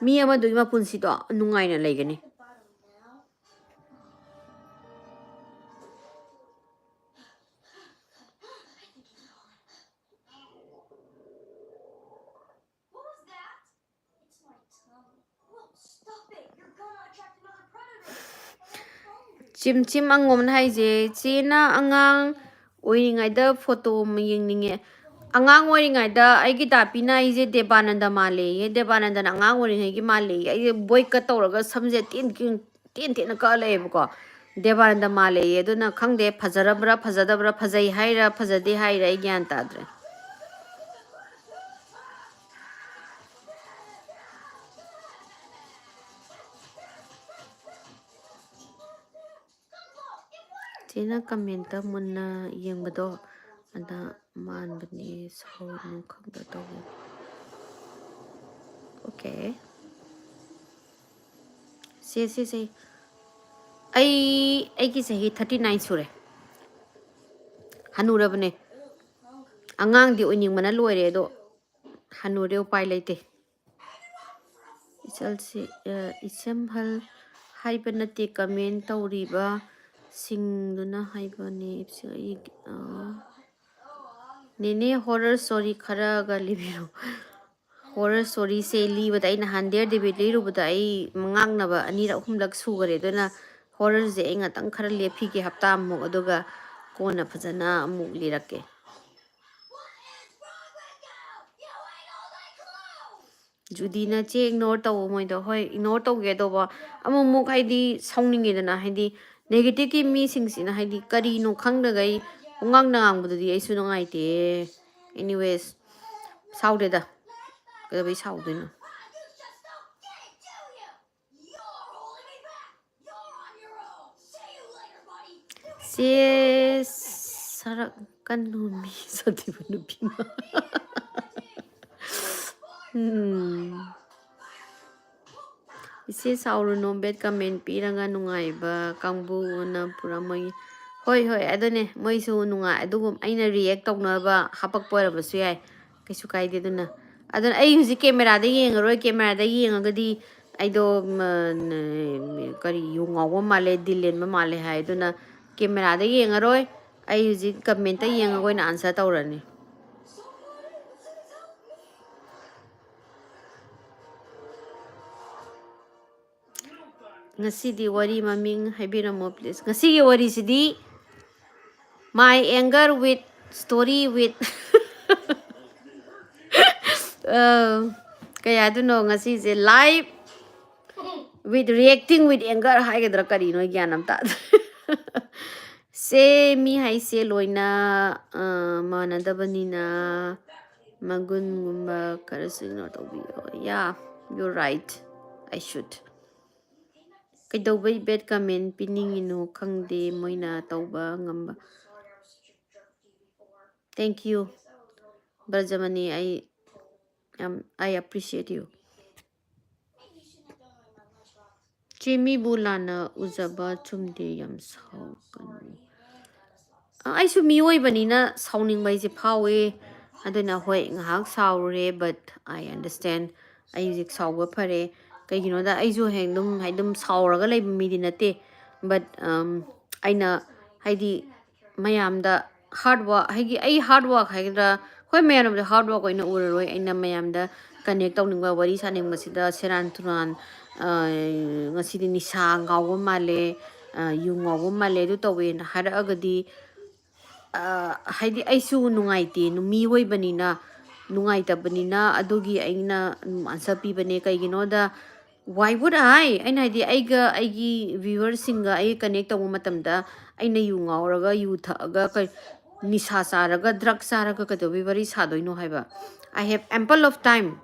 mi amadu ima punsido nungaina laigani chim angom haije chena angang oiringaida photo yengninge angang oiringaida aigi dapina ije debananda male ye debananda angang oiringai male ai boy ka tawraga samje tin ka lebko debananda male ye duna khangde phajarabra phajadabra phajai haira phajade haira ai gyan tadre chena comment munna yengbado ada manbani saunu khangda tawu okay se ai ki sahi 39 sure hanurabne angang di oining mana loire do hanure upai leite isalsi isam hal haibanate comment tawriba singduna haibani nene horror story khara ga libiro horror story se libada ina handir de liru bada ai mangangnaba anira humlak sugare dona horror je inga tang khara lepi ki hafta mu aduga kona phajana mu lirake judina che ignore taw moi do hoi ignore taw ge do ba amu mu haidi saungninge dana haidi negative ki mi singsina haidi kari no khangda gai ungang na ang bududi ai su ngai te anyways saude da cái bị sầu thế nào ꯏꯆꯦ ꯁꯔꯛꯀꯅꯨ ꯃꯤ ꯁꯥꯊꯤꯕ ꯅꯨꯄꯤꯅ. 이제 사우르노 벳 가멘 삐랑가 누가이바 강부나 puramai. Hoi hoi adone moisu nunga adugum aina react tawna hapak poirabasu yai kaisu kaide duna adon ai huji camera da yengaroi camera da yengagadi aido kari yungawa male dilen ma male hai duna camera da yengaroi ai huji comment da yengagoi na answer tawrani. Ngasidi wari maming haibiramo please. Ngasigi wari sidi my anger with story with kaya duno ngasi je live with reacting with anger haigadra kari no gyanam ta se mi hai se loina manadabanina magun gumba karasino to be. Yeah, you're right, I should. Kaidobai bed comment piningino kangde moina tauba ngamba. Thank you, Brajamani. I appreciate you. Jimmy Bulana uzaba chumde yam saukanu. I should me oi banina sounding by the power. I don't know why ngahak saure, but I understand. I use it sawa pare. Kay you know that I do haidum sauraga lay midinate. But I na haidi mayam da hard work haigi I hard work haidra hoi man of the hard work in uroi aina mayam da connect on wari saning masida seran turan ngasidi nisa ngawa male yung ngawa male do tawin hara agadi haidi aisu nungaite numi hoi banina nungaita banina adugi aina answer pibane kaigino da why would I haidi aiga aigi viewers singa ai connect tawu matamda aina yu ngauraga yu thaga kai nisa saraga drug saraga kadobi bari sadoino haiba. I have ample of time.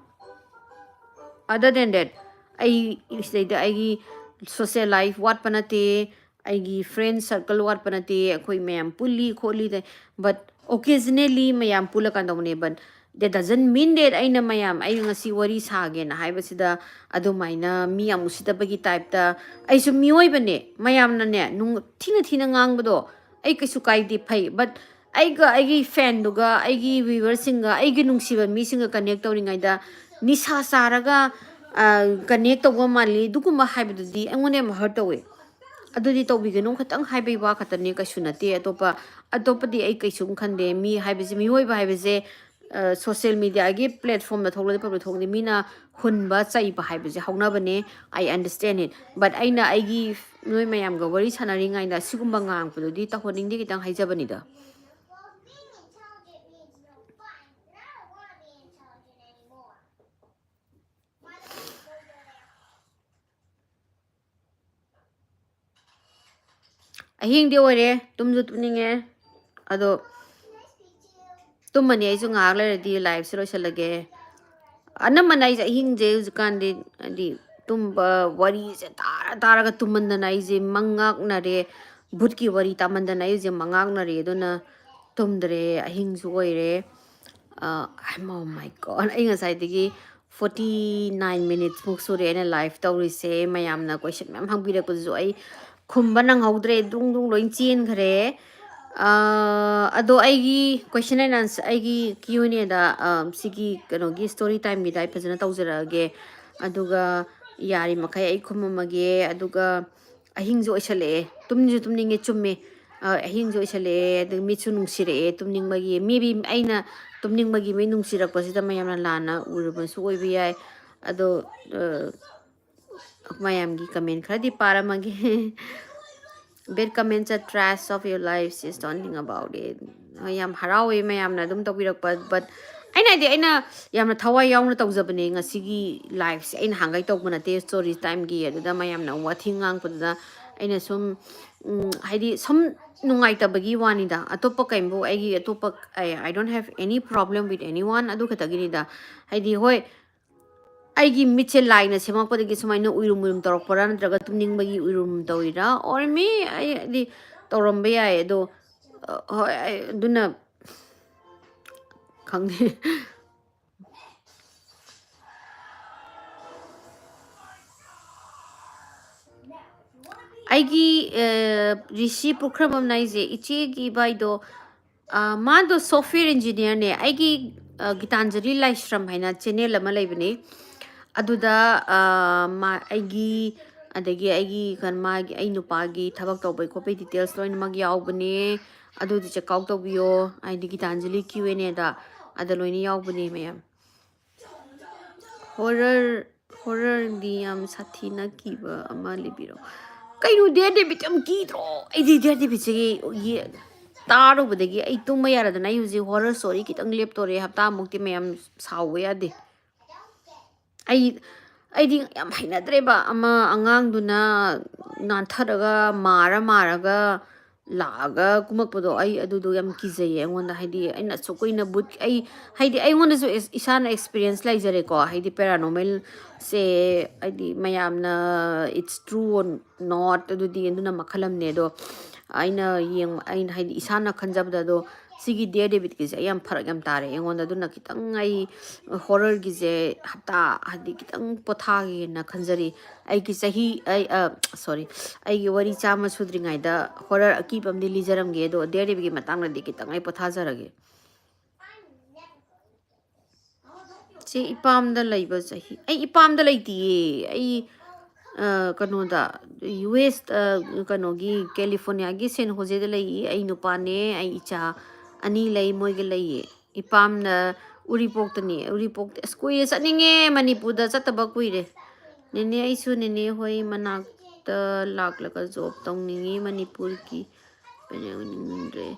Other than that, I say the aigi social life what panate aigi friend circle what panate akoi mayam pulli kholi de but occasionally mayam pula kandone but that doesn't mean that aina mayam ai ngasi wari sage na haiba sida adumaina mi amusida bagi type ta ai su mioi bane mayam na ne nung thina ngangbado ai kaisu kaide phai but aigi fan duga aigi viewers singa aigi nungsiba mi singa connect tawringai da nisa saraga connect tawba mali duguma haibadudi angone ma hurt away adudi tawbigano khatang haibai wa khatane kaisu nate atopa di ai kaisu khande mi haibase mi hoi ba haibase social media agi platform da thogla public thogni mina hunba chai ba haibase hauna bane I understand it but aina aigi noi mayam ga wari sanari ngai da sigumba ngang pududi ta honing di kitang haijabani da ahing di ore tumju tuninge ado tumani aisu ngak le di live sero chalage anamana is ahing je ukan di tumba wari se tara ga tumandana is mangak na re butki wari tamandana is mangak na re dona tumdre ahing su oire oh my god ai ngasai digi 49 minutes muk sure ena live tawri se mayam na question mem hangbira ko zo ai khumba nang haudre dung loin chin khare ado aigi question and answer aigi Q&A da sigi kanogi story time gi dai phajana tawjarage aduga yari makai ai khumamage aduga ahing jo isale tumninge chumme ahing jo isale adu michu nungsire tumning magi maybe aina tumning magi mai nungsirak pasida mayamna lana urban su oibi ai ado mayam gi comment khadi para magi bad comments are trash of your life is talking about it yam harawe mayam na dum topirak but aina yamna thawai yauna tawjabane ngasigi life se aina hangai tawbana te story time gi aduda mayam na wathingang puda aina sum haidi some nungai tabagi wani da atopa kaimbo aigi atopa I don't have any problem with anyone adu khatagini da haidi hoi aigi miche line semak padagi sumaina uirum torok pora natraga tumning bagi uirum tawira or me di ꯇꯧꯔꯝꯕ ꯌꯥꯏ ꯑꯗꯣ ꯍꯣꯏ ꯑꯗꯨꯅ ꯈꯪꯗꯦ ꯑꯩꯒꯤ ꯔꯤꯁꯤ ꯄꯨꯈ꯭ꯔꯕꯝ ꯅꯥꯏꯁꯦ ꯏꯆꯦꯒꯤ ꯕꯥꯏꯗꯣ मादो सॉफ्टवेयर इंजीनियर ने आईगी गीतांजलि लाइश्रम है ना चैनल अमा लेबनी अदुदा मा आईगी अदगी आईगी कन मागी आई नुपागी थबक तौबै खोपै डिटेल्स लोइन मग यावबने अदुदि चेक आउट तौबियो आईदी गीतांजलि क्यूएनए दा अदा लोइन यावबने मैम हॉरर दी याम साथीना कीबा अमा लिबिरो कइनु डेयर डेबिट यम कीद्रो आईदी डेयर डेबिट से ये तारुबदगी आई तुम यारदना आई हुजी हॉरर स्टोरी कितंग लेपतोरे हप्ता मुक्ति मैम साव यादे आई याम हैनद्रेबा अमा अंगांगदुना नाथरगा मारगा लागा कुमकपदो आई अदुदो याम किजैये अंगोंदा हाइदी आइना सोकोइना बुट आई हाइदी आइगोंदासु इसाना एक्सपीरियंस लाइजरेको हाइदी पैरानॉर्मल से आइदी मयामना इट्स ट्रू और नॉट अदुदी अदुना मखलमने दो आइना यंग आइना हाइदी इसाना खंजबदो सिगी डेयर डेबिट किसे याम फरक याम तारे एंगोंदा दुना कितंग आई हॉरर गिजे हप्ता हादी कितंग पोथागे ना खंजरी आई की सही आई सॉरी आई की वरी चामा सुद्रिंगाइदा हॉरर अकीबमदि लिजरमगे दो डेयर डेबिट की मतांगदि कितंग आई पोथाजरगे से इपामदा लइबा सही आई इपामदा लइतिए आई कनोदा यूएस कनोगी कैलिफोर्निया की सेन होजेदा लई आई नुपाने आई इचा अनि लई मोइगे लई इपामना उरीपोक्तनी उरीपोक्ते स्कुइरे चनिंगे मणिपुरदा चतबा कुइरे नेने आइसु नेने होई मनाक्ता लाक्लका जॉब तौनिंगी मणिपुर की पेनेंग्रे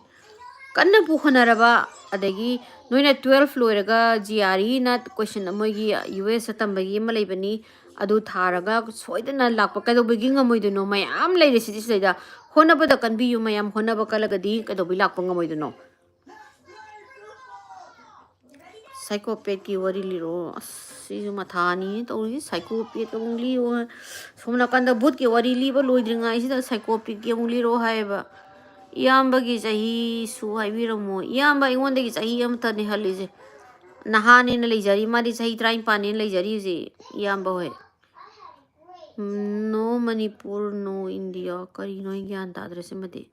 कन्ना पुखनरबा अदगी नोइना 12 लोइरगा जीआरई ना क्वेश्चन अमगी यूएस तंबगी म लेबनी अदु थारगा सोइदना लाक्पा कदोबगी ngमोइदनो मयाम लेरे सिदिसैदा होनबदा कनबियु मयाम होनबा कलगदी कदोबि लाक्पा ngमोइदनो साइकोपैथ की वरी लिरो सिजु मथानी तौरी साइकोपैथ का लियो सोमना कंदा भूत की वरी लिबा लोइद्रिंगा इसिदा साइकोपैथ की लिरो हायबा इयाम्बगी चाही सु हाइबिरमो इयाम्बा इगोंदगी चाही अमतने हलिजे नहाने न लेजरी मादी चाही 35 ने लेजरी जे इयाम्बा होय नो मणिपुर नो इंडिया करी नो ज्ञान ताद्रे से मदे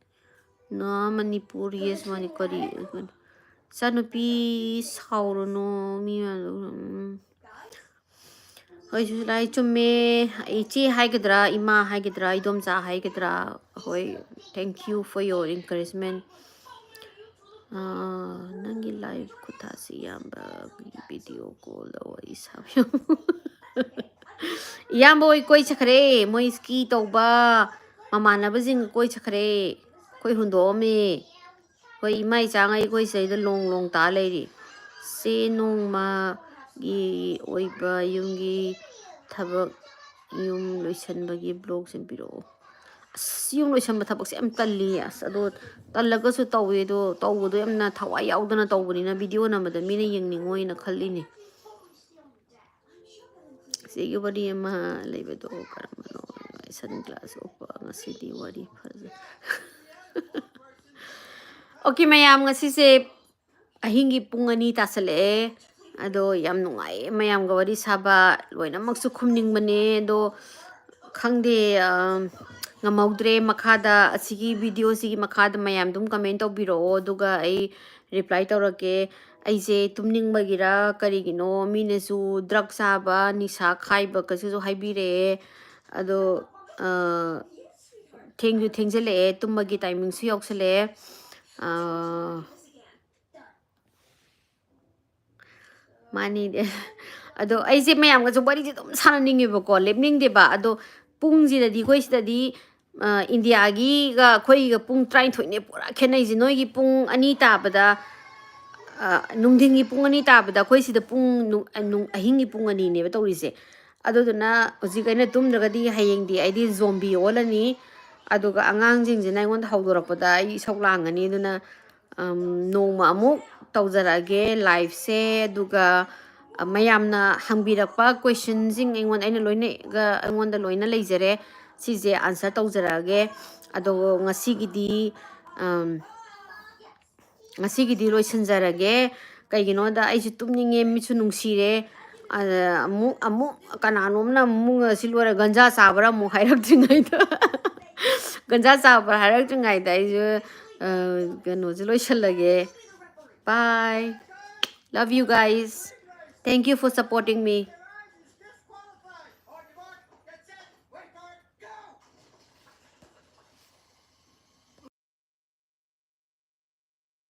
नो मणिपुर यस मणि करी सनुपी साउरनो मी होय सुलाई चुम्मे इचे हाइगद्रा इमा हाइगद्रा इदोमचा हाइगद्रा होय thank you for your encouragement नंगी लाइव कुतासी याम्बा वीडियो कॉल वरी साबियो याम्बा होय कोई चखरे मोय स्की तौबा ममानबजिंग कोई चखरे कोई हुंदोमे होय इमाई चांgai कोई सैदा लोंग लोंग ता लेरी से नोंगमा गी ओइबा युंगी थबक युम लोइसनबगी ब्लॉग सेंपिरो युम लोइसनबा थबक से एम तल्ली अदो तल्लगसु तौवे दो तौबदो एमना थवाई याउदना तौबनिना वीडियो नमदा मीना यंगनिंगोइना खल्लिने सेगी वरी एमा लेबदो करमनो सनग्लास ओपा ngasiदी वरी फज okay ma'am ngasi se ahingi pungani tasale ado yam nungai mayam ga wari saba loina maksu khumning bane do khangde ngamaudre makhada asigi video sigi makhada mayam dum comment tawbiro duga ai reply tawrake aise tumning bagira karigino minesu drug saba nisa khaiba kasu haibire ado thengjele tummagi timing su yoksale मानी दे अदो ऐसे मैम का बड़ी से तुम साना निंगे बको लेपनिंग दे बा अदो पुंग जी ददी कोई सिददी इंडिया गी गा कोई गा पुंग ट्राइन थोइने पूरा खेनै जी नोई गी पुंग अनि ताबदा नुंदिंग गी पुंग अनि ताबदा कोई सिदा पुंग नुंग अहिंग गी पुंग अनि ने बतौरिसे अदो दुना होजि गैना तुम दगदी हयेंग दी आइदी ज़ोंबी ओलनी अदुगा आंगांग जिंग जिना इगोंद हौदोरपदा आई सौलांगनी दुना नोंमा अमुक तौजरागे लाइव से दुगा मयामना हंगबिरकपा क्वेश्चन जिंग एंगोंद आइना लोइना गा एंगोंद लोइना लेजरे सिजे आंसर तौजरागे ꯑꯗꯣ ꯉꯁꯤꯒꯤꯗꯤ ꯂꯣꯏꯁꯤꯟꯖꯔꯒꯦ ꯀꯩꯒꯤꯅꯣꯗ ꯑꯩꯁꯨ ꯇꯨꯝꯅꯤꯡꯉꯦ ꯃꯤꯠꯁꯨ ꯅꯨꯡꯁꯤꯔꯦ ꯑꯃꯨꯛ ꯀꯅꯥꯅꯣꯝꯅ ꯑꯃꯨꯛ ꯉꯁꯤ ꯂꯣꯏꯔ ꯒꯟꯖꯥ ꯆꯥꯕ꯭ꯔꯥ ꯑꯃꯨꯛ ꯍꯥꯏꯔꯛꯇ꯭ꯔꯤꯉꯩꯗ ꯒꯟꯖꯥ ꯆꯥꯕ꯭ꯔꯥ ꯍꯥꯏꯔꯛꯇ꯭ꯔꯤꯉꯩꯗ ꯑꯩꯁꯨ ꯀꯩꯅꯣꯁꯦ ꯂꯣꯏꯁꯤꯜꯂꯒꯦ bye love you guys thank you for supporting me